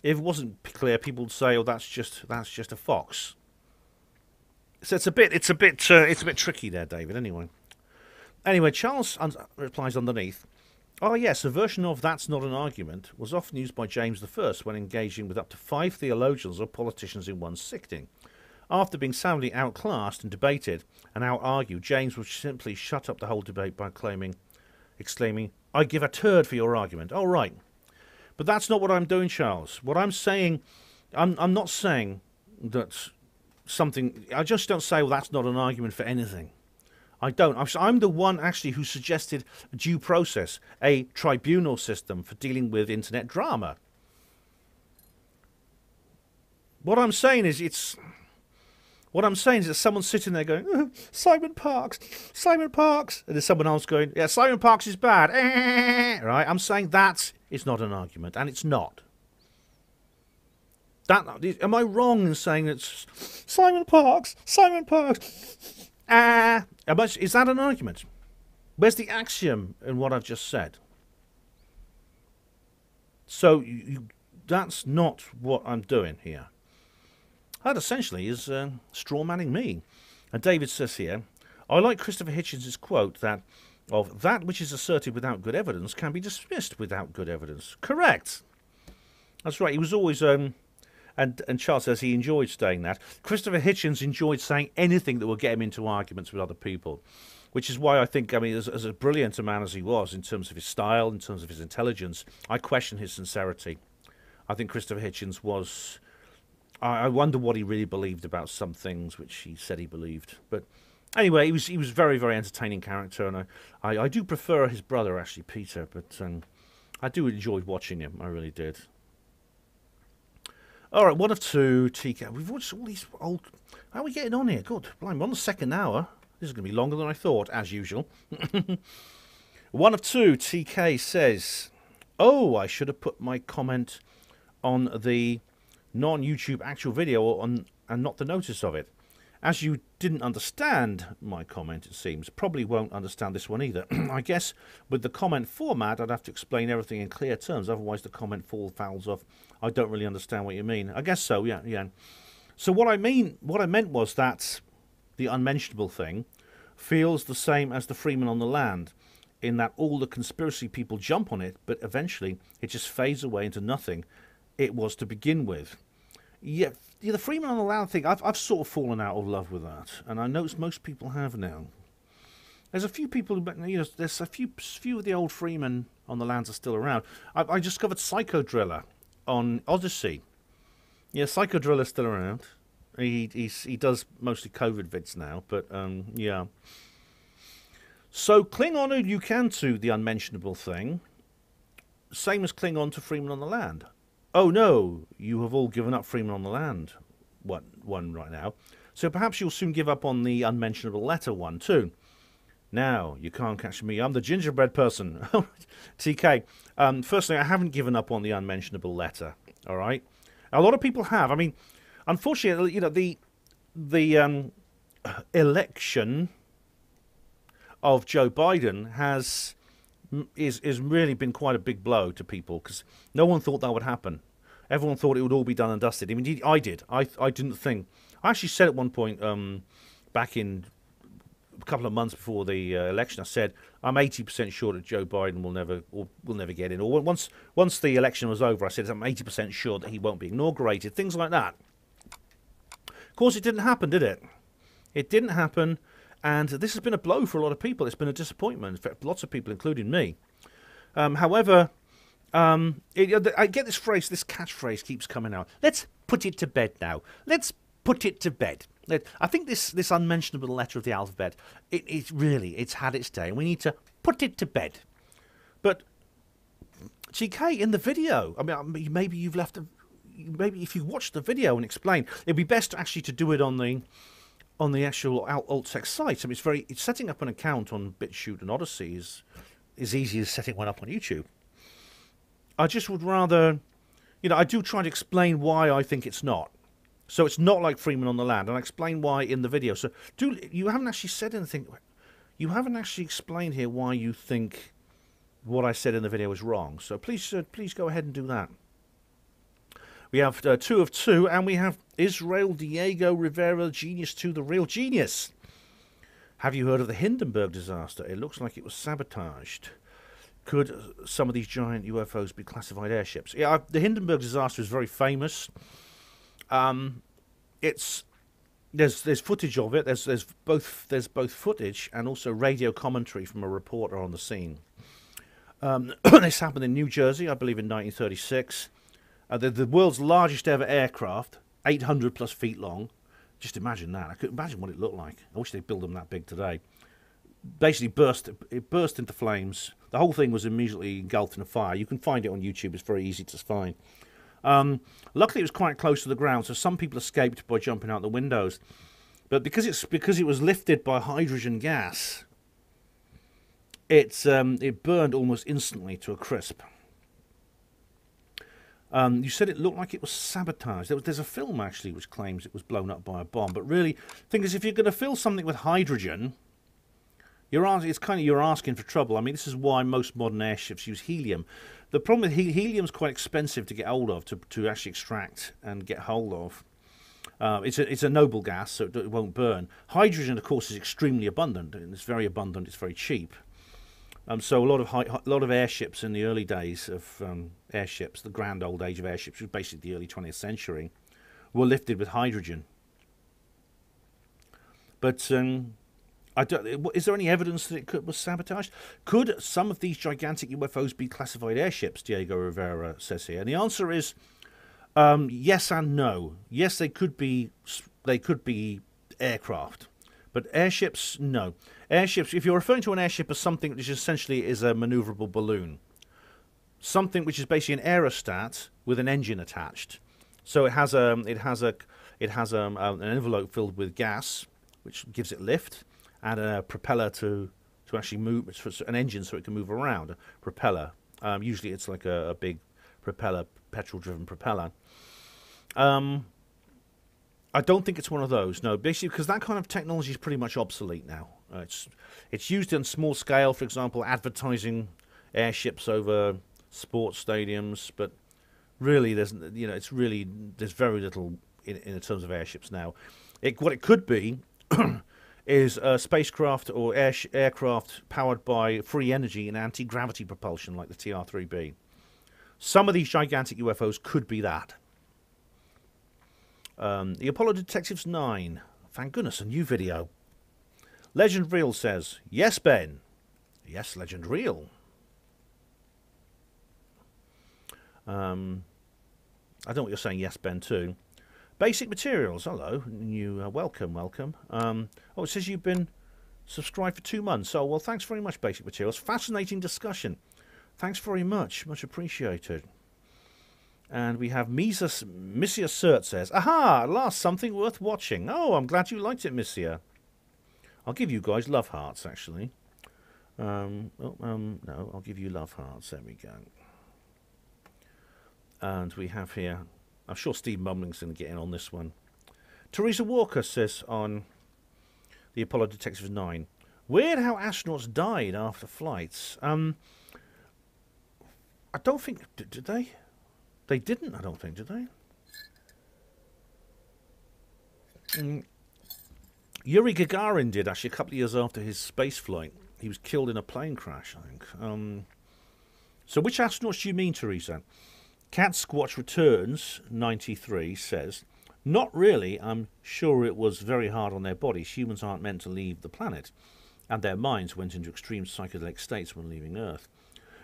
If it wasn't clear, people would say, "Oh, that's just a fox." So it's a bit tricky there, David. Anyway, Charles replies underneath. Oh yes, a version of "that's not an argument" was often used by James I when engaging with up to 5 theologians or politicians in one sitting. After being soundly outclassed and debated and out-argued, James would simply shut up the whole debate by exclaiming, "I give a turd for your argument." Oh, right. But that's not what I'm doing, Charles. What I'm saying, I'm not saying that something... I just don't say, well, that's not an argument for anything. I don't. I'm the one, actually, who suggested a due process, a tribunal system for dealing with internet drama. What I'm saying is that someone's sitting there going, "Oh, Simon Parkes, and there's someone else going, "Yeah, Simon Parkes is bad." Right? I'm saying that is not an argument, and it's not. Am I wrong in saying that Simon Parkes? Is that an argument? Where's the axiom in what I've just said? So that's not what I'm doing here. That essentially is straw manning me. And David says here, I like Christopher Hitchens' quote that that which is asserted without good evidence can be dismissed without good evidence. Correct. That's right. He was always, and Charles says he enjoyed saying that. Christopher Hitchens enjoyed saying anything that would get him into arguments with other people, which is why I think, I mean, as a brilliant a man as he was in terms of his style, in terms of his intelligence, I question his sincerity. I think Christopher Hitchens was... I wonder what he really believed about some things which he said he believed. But anyway, he was very, very entertaining character, and I do prefer his brother, actually, Peter, but I do enjoy watching him. I really did. All right, one of two TK. We've watched all these old... How are we getting on here? Good. Blimey, we're on the second hour. This is going to be longer than I thought, as usual. One of two TK says, "Oh, I should have put my comment on the non-YouTube actual video and not the notice of it. As you didn't understand my comment, it seems. Probably won't understand this one either. I guess with the comment format, I'd have to explain everything in clear terms. Otherwise, the comment fouls off. I don't really understand what you mean." I guess so, yeah. So what I meant was that the unmentionable thing feels the same as the Freeman on the land, in that all the conspiracy people jump on it, but eventually it just fades away into nothing it was to begin with. Yeah, the Freeman on the land thing, I've sort of fallen out of love with that, and I notice most people have now. There's a few people, there's a few of the old Freeman on the lands are still around. I discovered Psychodriller on Odyssey. Yeah, Psychodriller's still around. He does mostly COVID vids now, but yeah. So cling on who you can to the unmentionable thing. Same as cling on to Freeman on the land. Oh no, you have all given up Freeman on the land one right now. So perhaps you'll soon give up on the unmentionable letter one too. Now, you can't catch me. I'm the gingerbread person. TK, firstly, I haven't given up on the unmentionable letter. All right? A lot of people have. I mean, unfortunately, the election of Joe Biden has is really been quite a big blow to people, because no one thought that would happen. Everyone thought it would all be done and dusted. I mean, I did. I didn't think. I actually said at one point, back in a couple of months before the election, I said I'm 80% sure that Joe Biden will never get in. Or once the election was over, I said I'm 80% sure that he won't be inaugurated. Things like that. Of course, it didn't happen, did it? It didn't happen, and this has been a blow for a lot of people. It's been a disappointment. In fact, lots of people, including me. However, I get this phrase, this catchphrase keeps coming out. Let's put it to bed now. Let's put it to bed. I think this unmentionable letter of the alphabet, it's had its day. We need to put it to bed. But, GK, in the video, I mean, maybe you've left maybe if you watch the video and explain, it'd be best actually to do it on the actual alt-text site. I mean, it's setting up an account on BitChute and Odyssey is easy as setting one up on YouTube. I just would rather, I do try to explain why I think it's not. So it's not like Freeman on the Land, and I explain why in the video. So you haven't actually said anything. You haven't actually explained here why you think what I said in the video is wrong. So please go ahead and do that. We have 2 of 2, and we have Israel Diego Rivera, Genius 2, the real genius. Have you heard of the Hindenburg Disaster? It looks like it was sabotaged. Could some of these giant UFOs be classified airships? Yeah, the Hindenburg Disaster is very famous. There's footage of it. There's both footage and also radio commentary from a reporter on the scene. This happened in New Jersey, I believe, in 1936. The world's largest ever aircraft, 800 plus feet long. Just imagine that. I couldn't imagine what it looked like. I wish they'd build them that big today. Basically burst into flames. The whole thing was immediately engulfed in a fire. You can find it on YouTube. It's very easy to find. Luckily, it was quite close to the ground, so some people escaped by jumping out the windows. But because it was lifted by hydrogen gas, it burned almost instantly to a crisp. You said it looked like it was sabotaged. There's a film, actually, which claims it was blown up by a bomb. But really, the thing is, if you're going to fill something with hydrogen, you're asking for trouble. I mean, this is why most modern airships use helium. The problem with helium is quite expensive to get hold of, to actually extract and get hold of. It's a noble gas, so it won't burn. Hydrogen, of course, is extremely abundant. And it's very abundant. It's very cheap. So a lot of airships in the early days of airships, the grand old age of airships, which was basically the early 20th century, were lifted with hydrogen. But is there any evidence that it was sabotaged? Could some of these gigantic UFOs be classified airships? Diego Rivera says here, and the answer is yes and no. Yes, they could be aircraft. But airships, no. Airships, if you're referring to an airship as something which essentially is a maneuverable balloon, something which is basically an aerostat with an engine attached. So it has an envelope filled with gas, which gives it lift, and a propeller to actually move, an engine so it can move around. A propeller. Usually it's like a big propeller, petrol-driven propeller. I don't think it's one of those, no. Basically, because that kind of technology is pretty much obsolete now. It's used on small scale, for example, advertising airships over sports stadiums. But really, there's very little in terms of airships now. What it could be is a spacecraft or aircraft powered by free energy and anti-gravity propulsion, like the TR-3B. Some of these gigantic UFOs could be that. The Apollo Detectives 9. Thank goodness, a new video. Legend Real says, yes, Ben. Yes, Legend Real. I don't know what you're saying, yes, Ben, too. Basic Materials, hello. New, welcome. Oh, it says you've been subscribed for 2 months. Oh, well, thanks very much, Basic Materials. Fascinating discussion. Thanks very much. Much appreciated. And we have Misia Cert says, aha, at last something worth watching. Oh, I'm glad you liked it, Misia. I'll give you guys love hearts, actually. No, I'll give you love hearts. There we go. And we have here, I'm sure Steve Mumling's going to get in on this one. Teresa Walker says on the Apollo Detectives 9, weird how astronauts died after flights. I don't think... Did they? They didn't, I don't think, did they? Yuri Gagarin did, actually, a couple of years after his space flight. He was killed in a plane crash, I think. So which astronauts do you mean, Teresa? Cat Squatch Returns, 93, says, not really. I'm sure it was very hard on their bodies. Humans aren't meant to leave the planet. And their minds went into extreme psychedelic states when leaving Earth.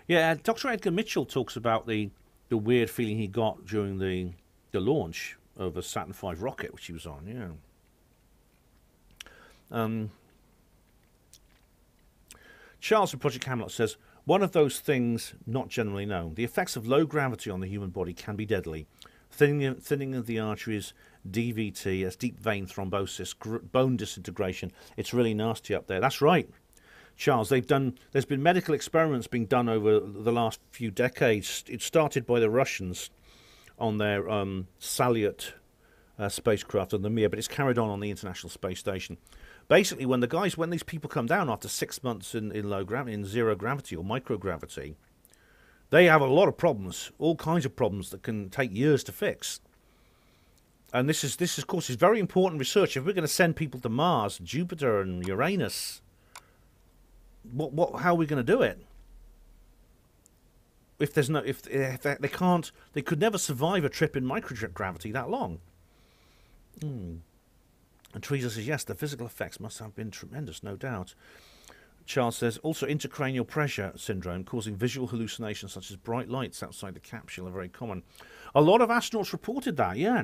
Yeah, Dr. Edgar Mitchell talks about the weird feeling he got during the launch of a Saturn V rocket, which he was on, yeah. Charles from Project Camelot says, one of those things not generally known. The effects of low gravity on the human body can be deadly. Thinning of the arteries, DVT, as deep vein thrombosis, bone disintegration. It's really nasty up there. That's right, Charles. There's been medical experiments being done over the last few decades. It started by the Russians on their Salyut spacecraft on the Mir, but it's carried on the International Space Station. Basically, when these people come down after 6 months in low gravity, in zero gravity or microgravity, they have a lot of problems, all kinds of problems that can take years to fix. And this of course, is very important research. If we're going to send people to Mars, Jupiter, and Uranus, how are we going to do it? If they could never survive a trip in microgravity that long. And Teresa says, yes, the physical effects must have been tremendous, no doubt. Charles says, also intracranial pressure syndrome causing visual hallucinations such as bright lights outside the capsule are very common. A lot of astronauts reported that, yeah.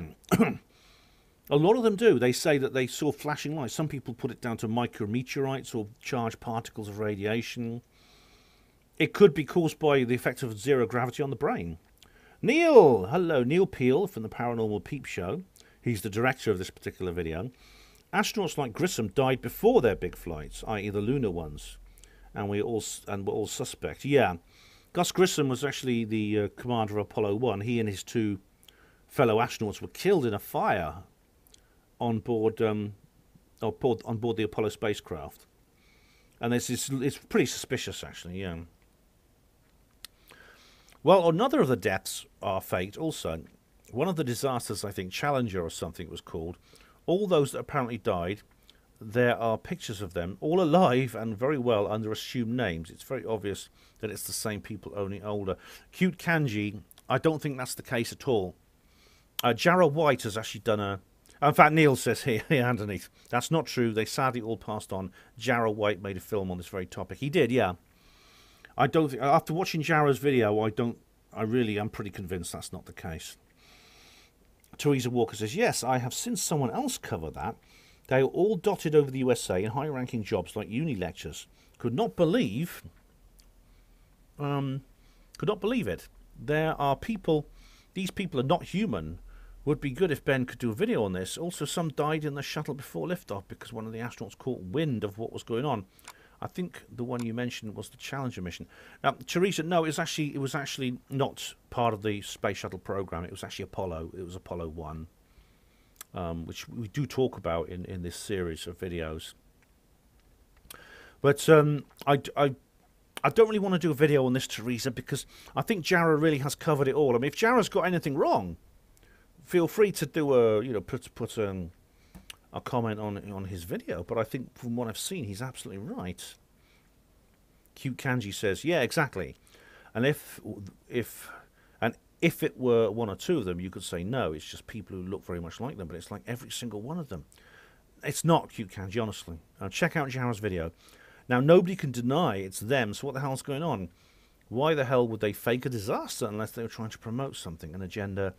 A lot of them do. They say that they saw flashing lights. Some people put it down to micrometeorites or charged particles of radiation. It could be caused by the effect of zero gravity on the brain. Neil! Hello, Neil Peel from the Paranormal Peep Show. He's the director of this particular video. Astronauts like Grissom died before their big flights, i.e. the lunar ones, and were all suspect. Yeah, Gus Grissom was actually the commander of Apollo 1. He and his two fellow astronauts were killed in a fire on board the Apollo spacecraft. And it's pretty suspicious, actually, yeah. Well, another of the deaths are faked also. One of the disasters, I think, Challenger or something it was called, all those that apparently died, there are pictures of them, all alive and very well under assumed names. It's very obvious that it's the same people, only older. Cute Kanji, I don't think that's the case at all. Jarrah White has actually done a... In fact, Neil says here underneath, that's not true. They sadly all passed on. Jarrah White made a film on this very topic. He did, yeah. I don't think... After watching Jarrah's video, I'm pretty convinced that's not the case. Teresa Walker says, yes, I have seen someone else cover that. They are all dotted over the USA in high-ranking jobs like uni lectures. Could not believe it. There are people, these people are not human. Would be good if Ben could do a video on this. Also, some died in the shuttle before liftoff because one of the astronauts caught wind of what was going on. I think the one you mentioned was the Challenger mission. Teresa, no, it was actually not part of the space shuttle program. It was actually Apollo. It was Apollo 1, which we do talk about in this series of videos. But I don't really want to do a video on this, Teresa, because I think Jarrah really has covered it all. I mean, if Jarrah's got anything wrong, feel free to do put a comment on his video, but I think from what I've seen, he's absolutely right. Cute Kanji says, yeah, exactly. And if it were one or two of them, you could say no, it's just people who look very much like them, but it's like every single one of them. It's not, Cute Kanji, honestly. Check out Jarrah's video. Now, nobody can deny it's them, so what the hell's going on? Why the hell would they fake a disaster unless they were trying to promote something, an agenda?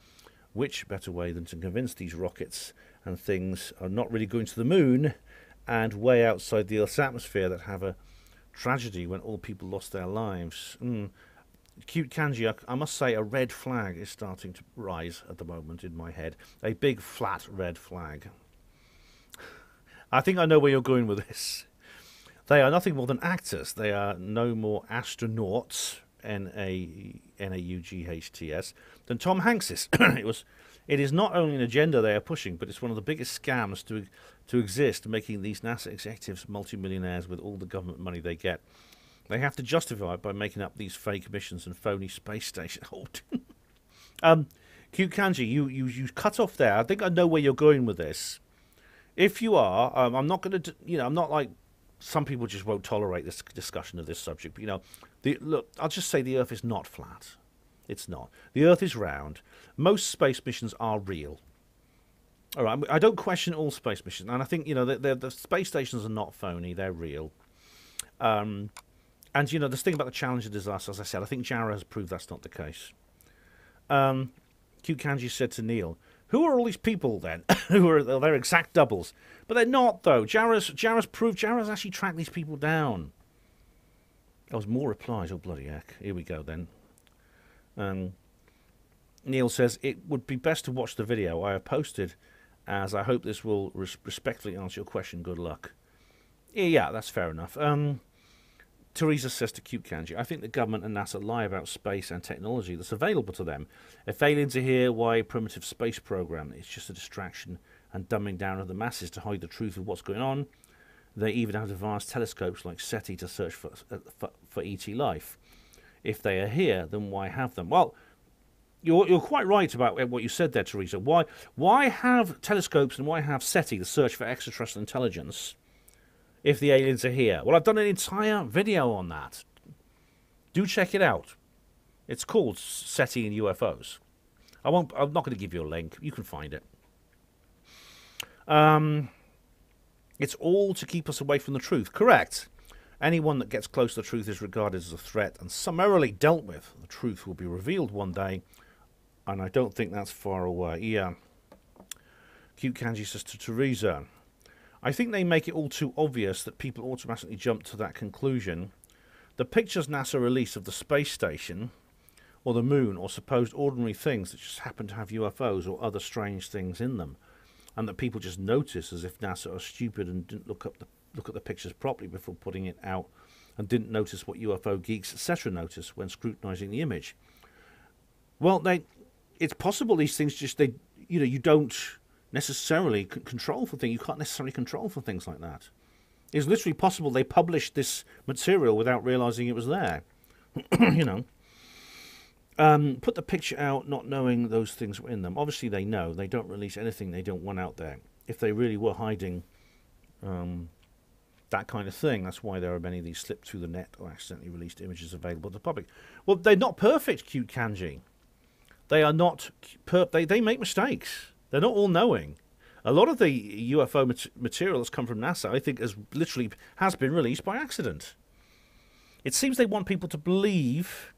Which better way than to convince these rockets and things are not really going to the moon and way outside the Earth's atmosphere that have a tragedy when all people lost their lives. Cute Kanji, I must say a red flag is starting to rise at the moment in my head. A big flat red flag. I think I know where you're going with this. They are nothing more than actors. They are no more astronauts, N-A-U-G-H-T-S, than Tom Hanks is. It is not only an agenda they are pushing, but it's one of the biggest scams to exist, making these NASA executives multimillionaires with all the government money they get. They have to justify it by making up these fake missions and phony space station. Cute Kanji, you cut off there. I think I know where you're going with this. If you are, I'm not going to, I'm not like some people just won't tolerate this discussion of this subject. But, look, I'll just say the Earth is not flat. It's not. The Earth is round. Most space missions are real. All right, I don't question all space missions, and I think the space stations are not phony; they're real. And this thing about the Challenger disaster, as I said, I think Jarrah has proved that's not the case. Cute Kanji said to Neil, "Who are all these people then? Who are their exact doubles? But they're not, though. Jarrah's proved. Jarrah's actually tracked these people down." There was more replies. Oh bloody heck! Here we go then. Neil says it would be best to watch the video I have posted, as I hope this will respectfully answer your question. Good luck. Yeah, that's fair enough. Teresa says to Cute Kanji, I think the government and NASA lie about space and technology that's available to them. If aliens are here, why a primitive space program? It's just a distraction and dumbing down of the masses to hide the truth of what's going on. They even have advanced telescopes like SETI to search for ET life. If they are here, then why have them? Well, you're quite right about what you said there, Teresa. Why have telescopes and why have SETI to search for extraterrestrial intelligence if the aliens are here? Well, I've done an entire video on that. Do check it out. It's called SETI and UFOs. I'm not going to give you a link. You can find it. It's all to keep us away from the truth. Correct. Anyone that gets close to the truth is regarded as a threat and summarily dealt with. The truth will be revealed one day, and I don't think that's far away. Yeah. Cute Kanji says to Teresa, I think they make it all too obvious that people automatically jump to that conclusion. The pictures NASA released of the space station or the moon or supposed ordinary things that just happen to have UFOs or other strange things in them, and that people just notice as if NASA are stupid and didn't look at the pictures properly before putting it out and didn't notice what UFO geeks, etc. notice when scrutinizing the image. Well, it's possible these things just, you don't necessarily control for things. You can't necessarily control for things like that. It's literally possible they published this material without realizing it was there. Put the picture out not knowing those things were in them. Obviously they know. They don't release anything they don't want out there. If they really were hiding that kind of thing, that's why there are many of these slipped through the net or accidentally released images available to the public. Well, they're not perfect, Cute Kanji. They are not they make mistakes. They're not all-knowing. A lot of the UFO material that's come from NASA, I think, has been released by accident. It seems they want people to believe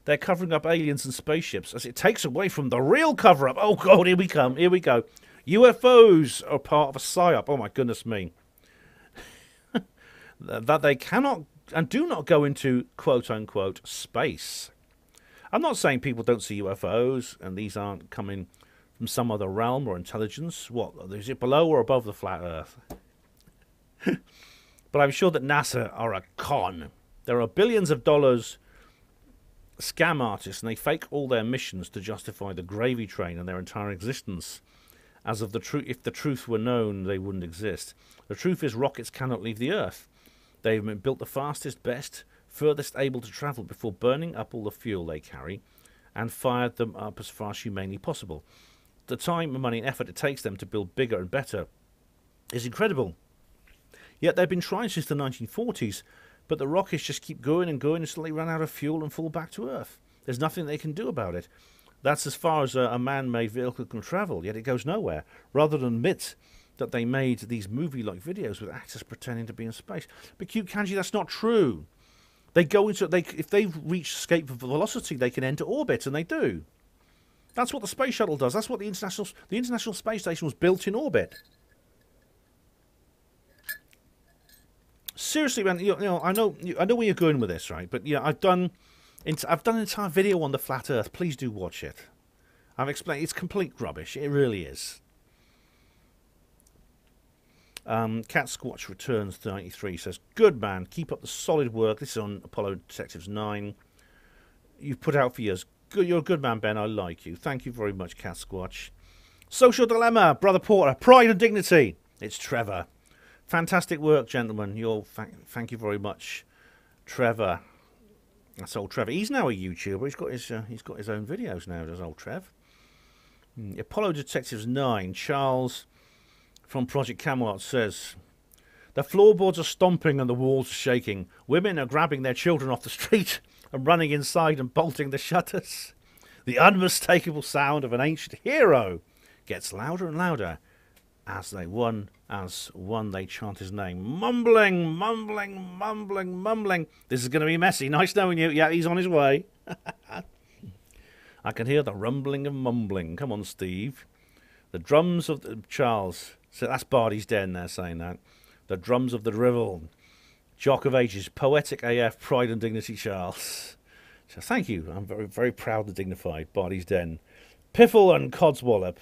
they're covering up aliens and spaceships, as it takes away from the real cover-up. Oh, God, here we come. Here we go. UFOs are part of a psyop. Oh, my goodness me. That they cannot and do not go into, quote-unquote, space. I'm not saying people don't see UFOs, and these aren't coming from some other realm or intelligence. What, is it below or above the flat Earth? But I'm sure that NASA are a con. There are billions of dollars scam artists, and they fake all their missions to justify the gravy train and their entire existence. As of the truth, if the truth were known, they wouldn't exist. The truth is rockets cannot leave the Earth. They've been built the fastest, best, furthest able to travel before burning up all the fuel they carry and fired them up as far as humanely possible. The time, money and effort it takes them to build bigger and better is incredible. Yet they've been trying since the 1940s, but the rockets just keep going and going until they run out of fuel and fall back to Earth. There's nothing they can do about it. That's as far as a man-made vehicle can travel, yet it goes nowhere, rather than admit that they made these movie-like videos with actors pretending to be in space. But Cute Kanji, that's not true. They go into if they reach escape velocity, they can enter orbit, and they do. That's what the space shuttle does. That's what the International Space Station was built in orbit. Seriously, man, I know where you're going with this, right? But I've done an entire video on the flat Earth. Please do watch it. I've explained it's complete rubbish. It really is. Cat Squatch Returns 93 says, good man, keep up the solid work. This is on Apollo Detectives 9. You've put out for years. Good, you're a good man, Ben. I like you. Thank you very much, Cat Squatch. Social Dilemma, Brother Porter. Pride and Dignity. It's Trevor. Fantastic work, gentlemen. Thank you very much. Trevor. That's old Trevor. He's now a YouTuber. He's got his own videos now, does old Trev. Apollo Detectives 9. Charles from Project Camelot says, the floorboards are stomping and the walls are shaking. Women are grabbing their children off the street and running inside and bolting the shutters. The unmistakable sound of an ancient hero gets louder and louder as one they chant his name. Mumbling, mumbling, mumbling, mumbling. This is going to be messy. Nice knowing you. Yeah, he's on his way. I can hear the rumbling and mumbling. Come on, Steve. The drums of Charles. So that's Barty's Den there saying that. The drums of the drivel. Jock of ages. Poetic AF. Pride and dignity, Charles. So thank you. I'm very, very proud and dignified. Barty's Den. Piffle and Codswallop.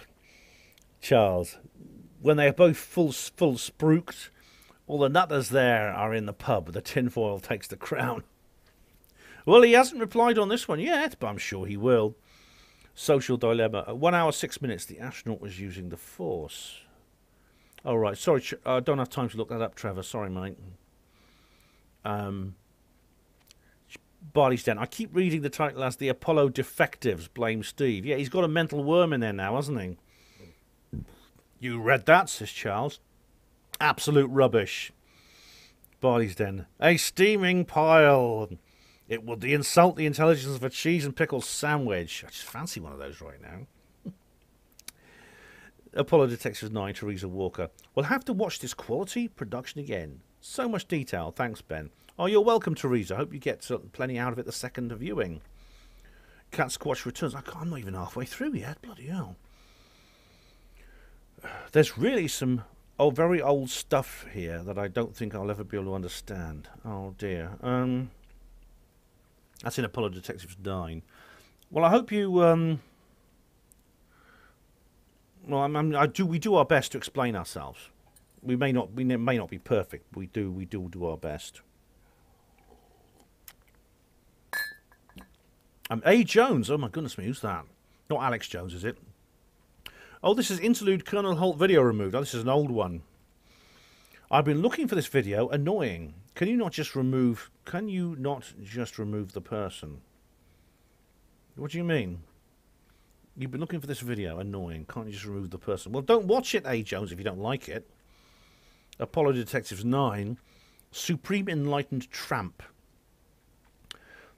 Charles. When they are both full spruiked, all the nutters there are in the pub. The tinfoil takes the crown. Well, he hasn't replied on this one yet, but I'm sure he will. Social dilemma. At 1 hour 6 minutes, the astronaut was using the Force. Oh, right. Sorry, I don't have time to look that up, Trevor. Sorry, mate. Barley's Den. I keep reading the title as The Apollo Defectives Blame Steve. Yeah, he's got a mental worm in there now, hasn't he? You read that, says Charles. Absolute rubbish. Barley's Den. A steaming pile. It would insult the intelligence of a cheese and pickles sandwich. I just fancy one of those right now. Apollo Detectives 9, Teresa Walker. We'll have to watch this quality production again. So much detail. Thanks, Ben. Oh, you're welcome, Teresa. Hope you get plenty out of it the second viewing. Cat Squatch returns. I'm not even halfway through yet. Bloody hell. There's really some very old stuff here that I don't think I'll ever be able to understand. Oh, dear. That's in Apollo Detectives 9. Well, I hope you... we do our best to explain ourselves. We may not be perfect, but we do our best. A. Jones. Oh my goodness me, who's that? Not Alex Jones, is it? Oh, this is interlude Colonel Holt video removed. Oh, this is an old one. I've been looking for this video. Annoying. Can you not just remove the person? What do you mean? You've been looking for this video. Annoying. Can't you just remove the person? Well, don't watch it, A. Jones, if you don't like it. Apollo Detectives 9. Supreme Enlightened Tramp.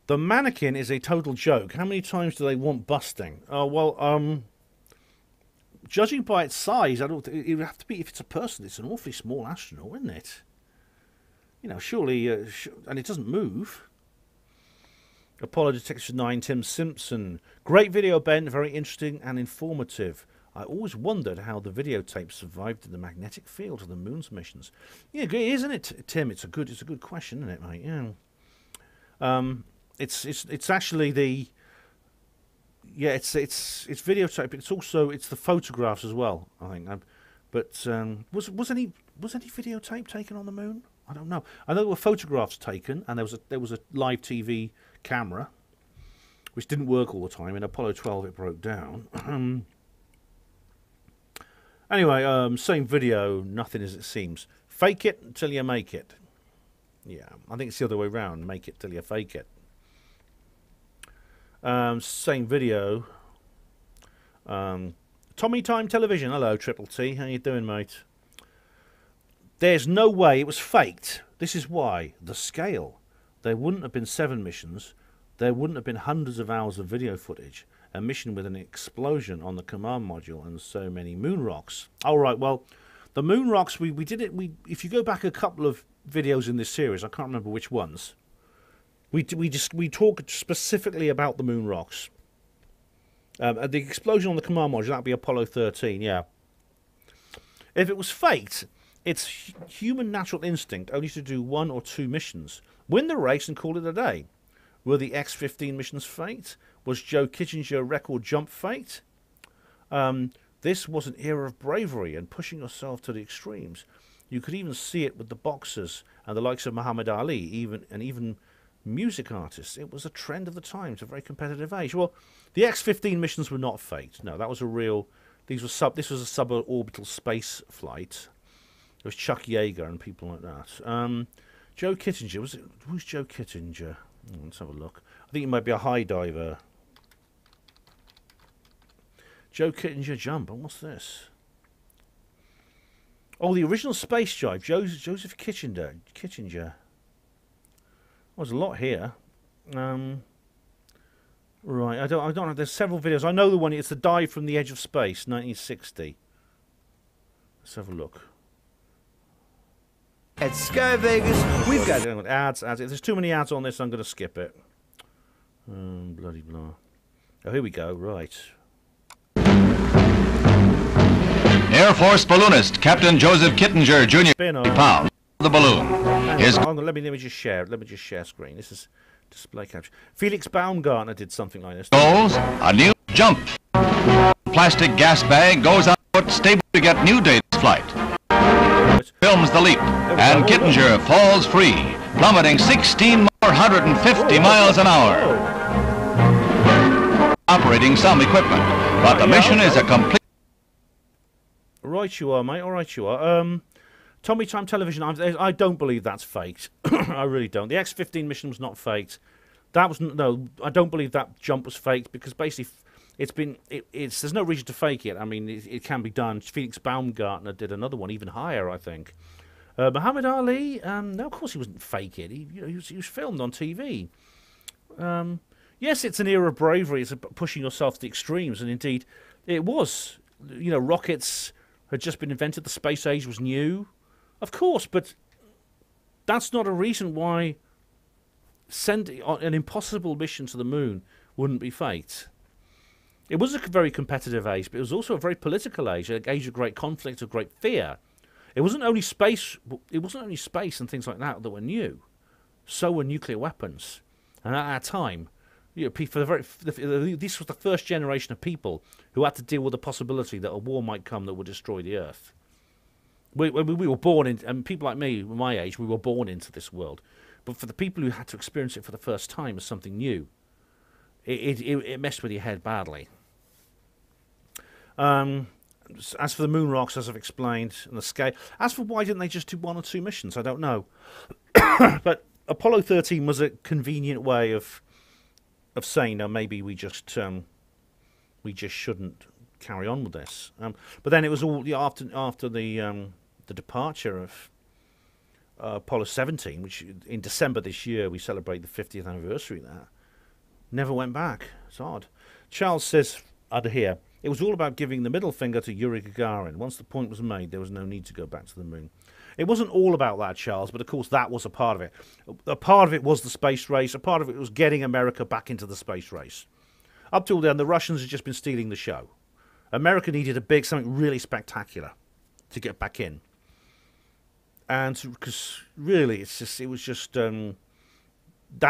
The mannequin is a total joke. How many times do they want busting? Oh, well, judging by its size, I don't think it would have to be, if it's a person, it's an awfully small astronaut, isn't it? You know, surely, and it doesn't move. Apollo Detectives 9, Tim Simpson. Great video, Ben. Very interesting and informative. I always wondered how the videotape survived in the magnetic field of the moon's missions. Yeah, isn't it, Tim? It's a good question, isn't it, mate? Yeah. It's actually the... Yeah, it's videotape. It's the photographs as well, I think. But was any videotape taken on the moon? I don't know. I know there were photographs taken, and there was a live TV camera, which didn't work all the time. In Apollo 12, it broke down. Anyway, same video. Nothing as it seems. Fake it until you make it. Yeah, I think it's the other way around. Make it till you fake it. Same video. Tommy Time Television. Hello, Triple T. How you doing, mate? There's no way it was faked. This is why. The scale. There wouldn't have been 7 missions. There wouldn't have been hundreds of hours of video footage. A mission with an explosion on the command module and so many moon rocks. All right, well, the moon rocks, we did it. If you go back a couple of videos in this series, I can't remember which ones. We talked specifically about the moon rocks. The explosion on the command module, that'd be Apollo 13, yeah. If it was faked, it's human natural instinct only to do 1 or 2 missions. Win the race and call it a day. Were the X-15 missions faked? Was Joe Kittinger record jump faked? This was an era of bravery and pushing yourself to the extremes. You could even see it with the boxers and the likes of Muhammad Ali, even music artists. It was a trend of the times, a very competitive age. Well, the X-15 missions were not faked. No, that was a real... This was a suborbital space flight. It was Chuck Yeager and people like that. Joe Kittinger. Who's Joe Kittinger? Let's have a look. I think he might be a high diver. Joe Kittinger jump. And what's this? Oh, the original space jive. Joseph Kittinger. There's a lot here. Right, I don't know. There's several videos. I know the one. It's the dive from the edge of space, 1960. Let's have a look.
At Sky Vegas, we've got
ads. If there's too many ads on this, I'm going to skip it. Bloody blah. Oh, here we go. Right.
Air Force balloonist Captain Joseph Kittinger Jr. Pound the balloon.
Let me just share. Let me just share screen. This is display capture. Felix Baumgartner did something like this.
Goals, a new jump. Plastic gas bag goes out stable to get new date's flight. Films the leap, and Kittinger falls free, plummeting 1,650 miles an hour. Operating some equipment, but the mission is a complete...
Right you are, mate. All right you are. Tommy Time Television, I don't believe that's faked. I really don't. The X-15 mission was not faked. That was... No, I don't believe that jump was faked, because basically... There's no reason to fake it. I mean, it can be done. Felix Baumgartner did another one, even higher, I think. Muhammad Ali, no, of course he wasn't fake it. He was filmed on TV. Yes, it's an era of bravery. It's pushing yourself to the extremes, and indeed, it was. You know, rockets had just been invented. The space age was new, of course, but that's not a reason why sending an impossible mission to the moon wouldn't be faked. It was a very competitive age, but it was also a very political age, an age of great conflict, of great fear. It wasn't only space. It wasn't only space and things like that were new. So were nuclear weapons. And at that time, you know, this was the first generation of people who had to deal with the possibility that a war might come that would destroy the Earth. We were born in, and people like me, my age, we were born into this world. But for the people who had to experience it for the first time as something new, it messed with your head badly. As for the moon rocks, as I've explained, and the scale. As for why didn't they just do 1 or 2 missions, I don't know. But Apollo 13 was a convenient way of saying, no, maybe we just shouldn't carry on with this. But then it was all after the departure of Apollo 17, which in December this year we celebrate the 50th anniversary of that. Never went back. It's odd. Charles says, under here, it was all about giving the middle finger to Yuri Gagarin. Once the point was made, there was no need to go back to the moon. It wasn't all about that, Charles, but of course that was a part of it. A part of it was the space race. A part of it was getting America back into the space race. Up till then, the Russians had just been stealing the show. America needed something really spectacular to get back in. And because really, it was just that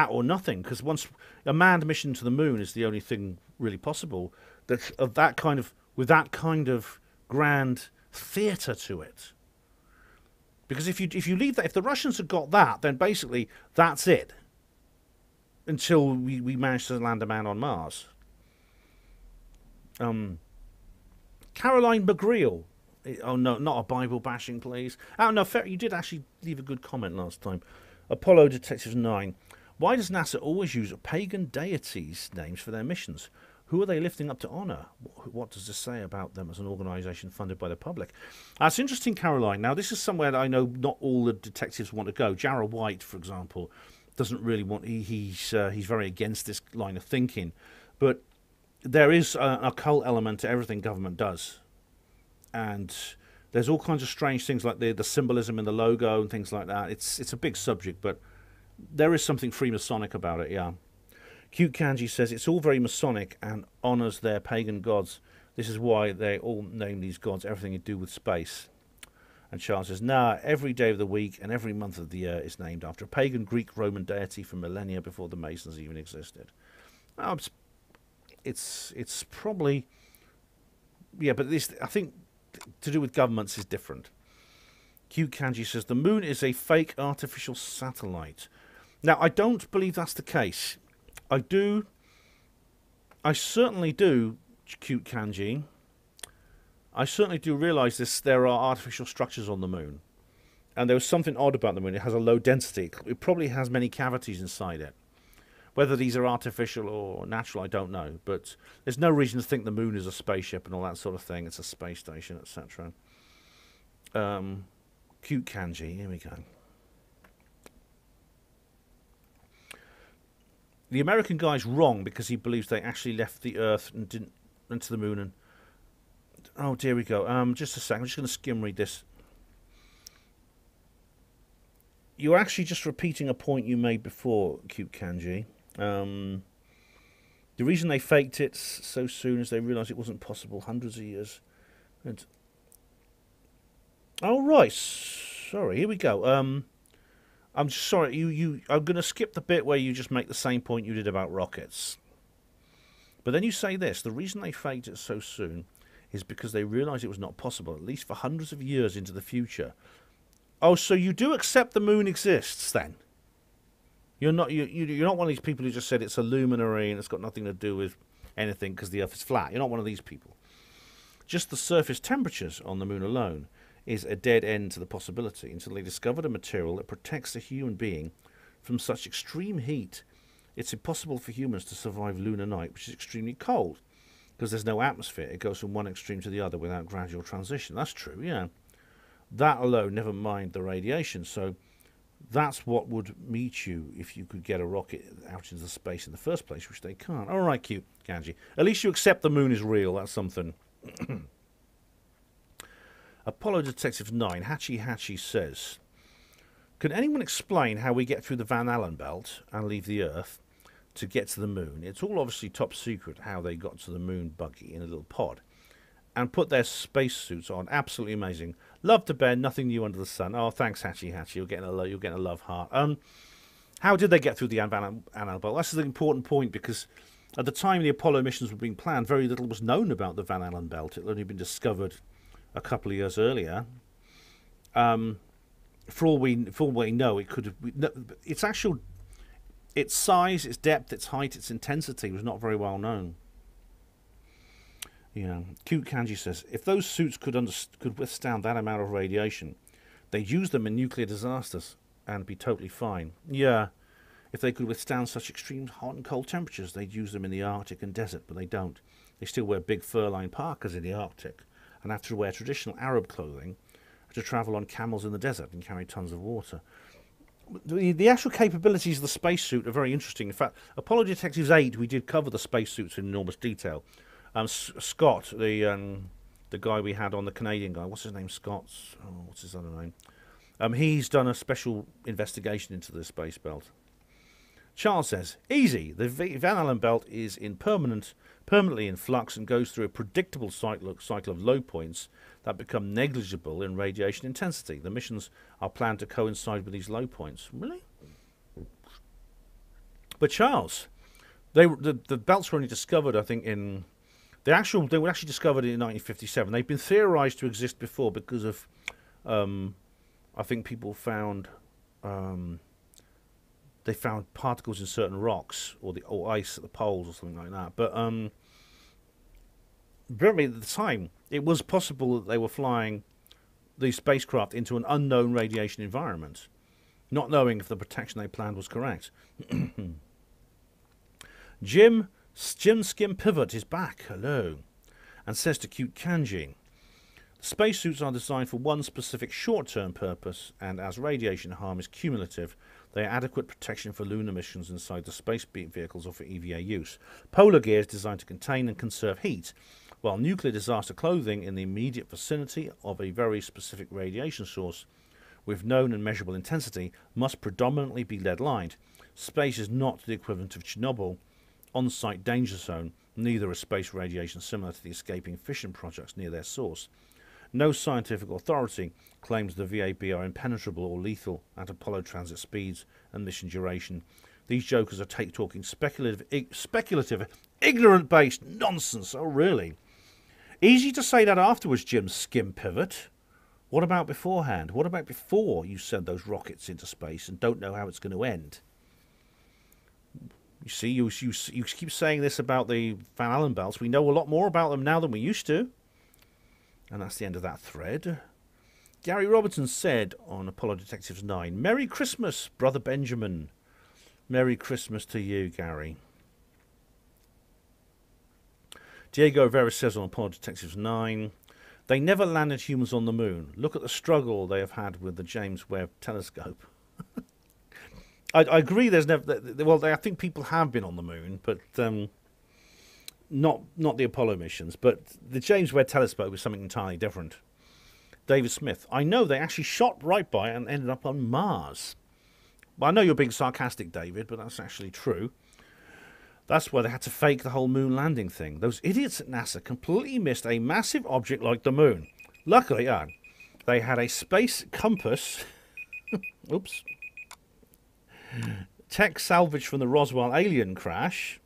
or nothing. Because once a manned mission to the moon is the only thing really possible with that kind of grand theatre to it. Because if you leave that, if the Russians had got that, then basically that's it. Until we managed to land a man on Mars. Caroline McGreal. Oh no, not a Bible bashing, please. Oh no, you did actually leave a good comment last time. Apollo Detectives 9. Why does NASA always use pagan deities' names for their missions? Who are they lifting up to honour? What does this say about them as an organisation funded by the public? That's interesting, Caroline. Now, this is somewhere that I know not all the detectives want to go. Jarrah White, for example, doesn't really want... He's very against this line of thinking. But there is an occult element to everything government does. And there's all kinds of strange things like the symbolism in the logo and things like that. It's a big subject, but there is something Freemasonic about it, yeah. Cute Kanji says it's all very Masonic and honours their pagan gods. This is why they all name these gods everything to do with space. And Charles says, nah, every day of the week and every month of the year is named after a pagan Greek-Roman deity from millennia before the Masons even existed. It's probably... Yeah, but this, I think, to do with governments is different. Cute Kanji says, the moon is a fake artificial satellite. Now, I don't believe that's the case. I certainly do, Cute Kanji. I certainly do realise this. There are artificial structures on the moon. And there was something odd about the moon. It has a low density. It probably has many cavities inside it. Whether these are artificial or natural, I don't know. But there's no reason to think the moon is a spaceship and all that sort of thing. It's a space station, etc. Cute kanji. Here we go. The American guy's wrong because he believes they actually left the Earth and didn't into the moon. And oh, dear we go. Just a second. I'm just going to skim read this. You're actually just repeating a point you made before, Cute Kanji. The reason they faked it so soon is they realised it wasn't possible hundreds of years. And oh, right. Sorry, here we go. I'm just sorry. I'm going to skip the bit where you just make the same point you did about rockets. But then you say this. The reason they faked it so soon is because they realised it was not possible, at least for hundreds of years into the future. Oh, so you do accept the moon exists, then? You're not one of these people who just said it's a luminary and it's got nothing to do with anything because the Earth is flat. You're not one of these people. Just the surface temperatures on the moon alone is a dead end to the possibility until they discovered a material that protects a human being from such extreme heat. It's impossible for humans to survive lunar night, which is extremely cold, because there's no atmosphere. It goes from one extreme to the other without gradual transition. That's true, yeah. That alone, never mind the radiation. So that's what would meet you if you could get a rocket out into space in the first place, which they can't. All right, cute Kanji. At least you accept the moon is real. That's something. Apollo Detective 9, Hachi says, can anyone explain how we get through the Van Allen belt and leave the Earth to get to the moon? It's all obviously top secret how they got to the moon buggy in a little pod and put their spacesuits on. Absolutely amazing. Love to bear, nothing new under the sun. Oh, thanks, Hachi. You're getting a love heart. How did they get through the Van Allen belt? That's an important point because at the time the Apollo missions were being planned, very little was known about the Van Allen belt. It had only been discovered a couple of years earlier. For all we know, it could have. Its size, its depth, its height, its intensity was not very well known. Yeah, Cute Kanji says, if those suits could withstand that amount of radiation, they'd use them in nuclear disasters and be totally fine. Yeah, if they could withstand such extreme hot and cold temperatures, they'd use them in the Arctic and desert, but they don't. They still wear big fur-lined parkas in the Arctic and have to wear traditional Arab clothing to travel on camels in the desert and carry tons of water. The actual capabilities of the spacesuit are very interesting. In fact, Apollo Detectives 8, we did cover the spacesuits in enormous detail. Scott, the guy we had on, the Canadian guy, what's his name? Scott? Oh, what's his other name? He's done a special investigation into the space belt. Charles says, easy. The Van Allen belt is permanently in flux and goes through a predictable cycle of low points that become negligible in radiation intensity. The missions are planned to coincide with these low points. Really? But Charles, the belts were only discovered, I think, they were actually discovered in 1957. They've been theorized to exist before because of, I think people found, they found particles in certain rocks or ice at the poles or something like that. But really, at the time, it was possible that they were flying these spacecraft into an unknown radiation environment, not knowing if the protection they planned was correct. Jim Skim Pivot is back, hello, and says to Cute Kanji, spacesuits are designed for one specific short-term purpose, and as radiation harm is cumulative, they are adequate protection for lunar missions inside the space vehicles or for EVA use. Polar gear is designed to contain and conserve heat, while nuclear disaster clothing in the immediate vicinity of a very specific radiation source with known and measurable intensity must predominantly be lead-lined. Space is not the equivalent of Chernobyl, on-site danger zone, neither is space radiation similar to the escaping fission projects near their source. No scientific authority claims the VAB are impenetrable or lethal at Apollo transit speeds and mission duration. These jokers are talking speculative, ignorant-based nonsense. Oh, really? Easy to say that afterwards, Jim Skim Pivot. What about beforehand? What about before you send those rockets into space and don't know how it's going to end? You see, you keep saying this about the Van Allen belts. We know a lot more about them now than we used to. And that's the end of that thread. Gary Robertson said on Apollo Detectives 9, Merry Christmas, Brother Benjamin. Merry Christmas to you, Gary. Diego Rivera says on Apollo Detectives 9, they never landed humans on the moon. Look at the struggle they have had with the James Webb Telescope. I agree. There's never. Well, I think people have been on the moon, but not the Apollo missions. But the James Webb Telescope is something entirely different. David Smith. I know they actually shot right by it and ended up on Mars. Well, I know you're being sarcastic, David, but that's actually true. That's why they had to fake the whole moon landing thing. Those idiots at NASA completely missed a massive object like the moon. Luckily, they had a space compass. Oops. Tech salvaged from the Roswell alien crash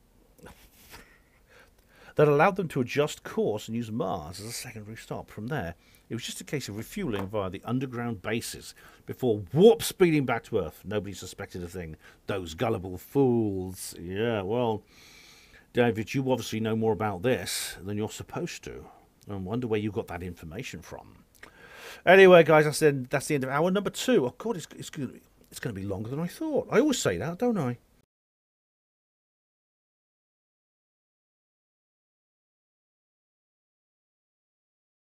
that allowed them to adjust course and use Mars as a secondary stop. From there, it was just a case of refueling via the underground bases before warp speeding back to Earth. Nobody suspected a thing. Those gullible fools. Yeah, well, David, you obviously know more about this than you're supposed to. I wonder where you got that information from. Anyway, guys, that's the end of hour number 2. Oh, God, it's going to be longer than I thought. I always say that, don't I?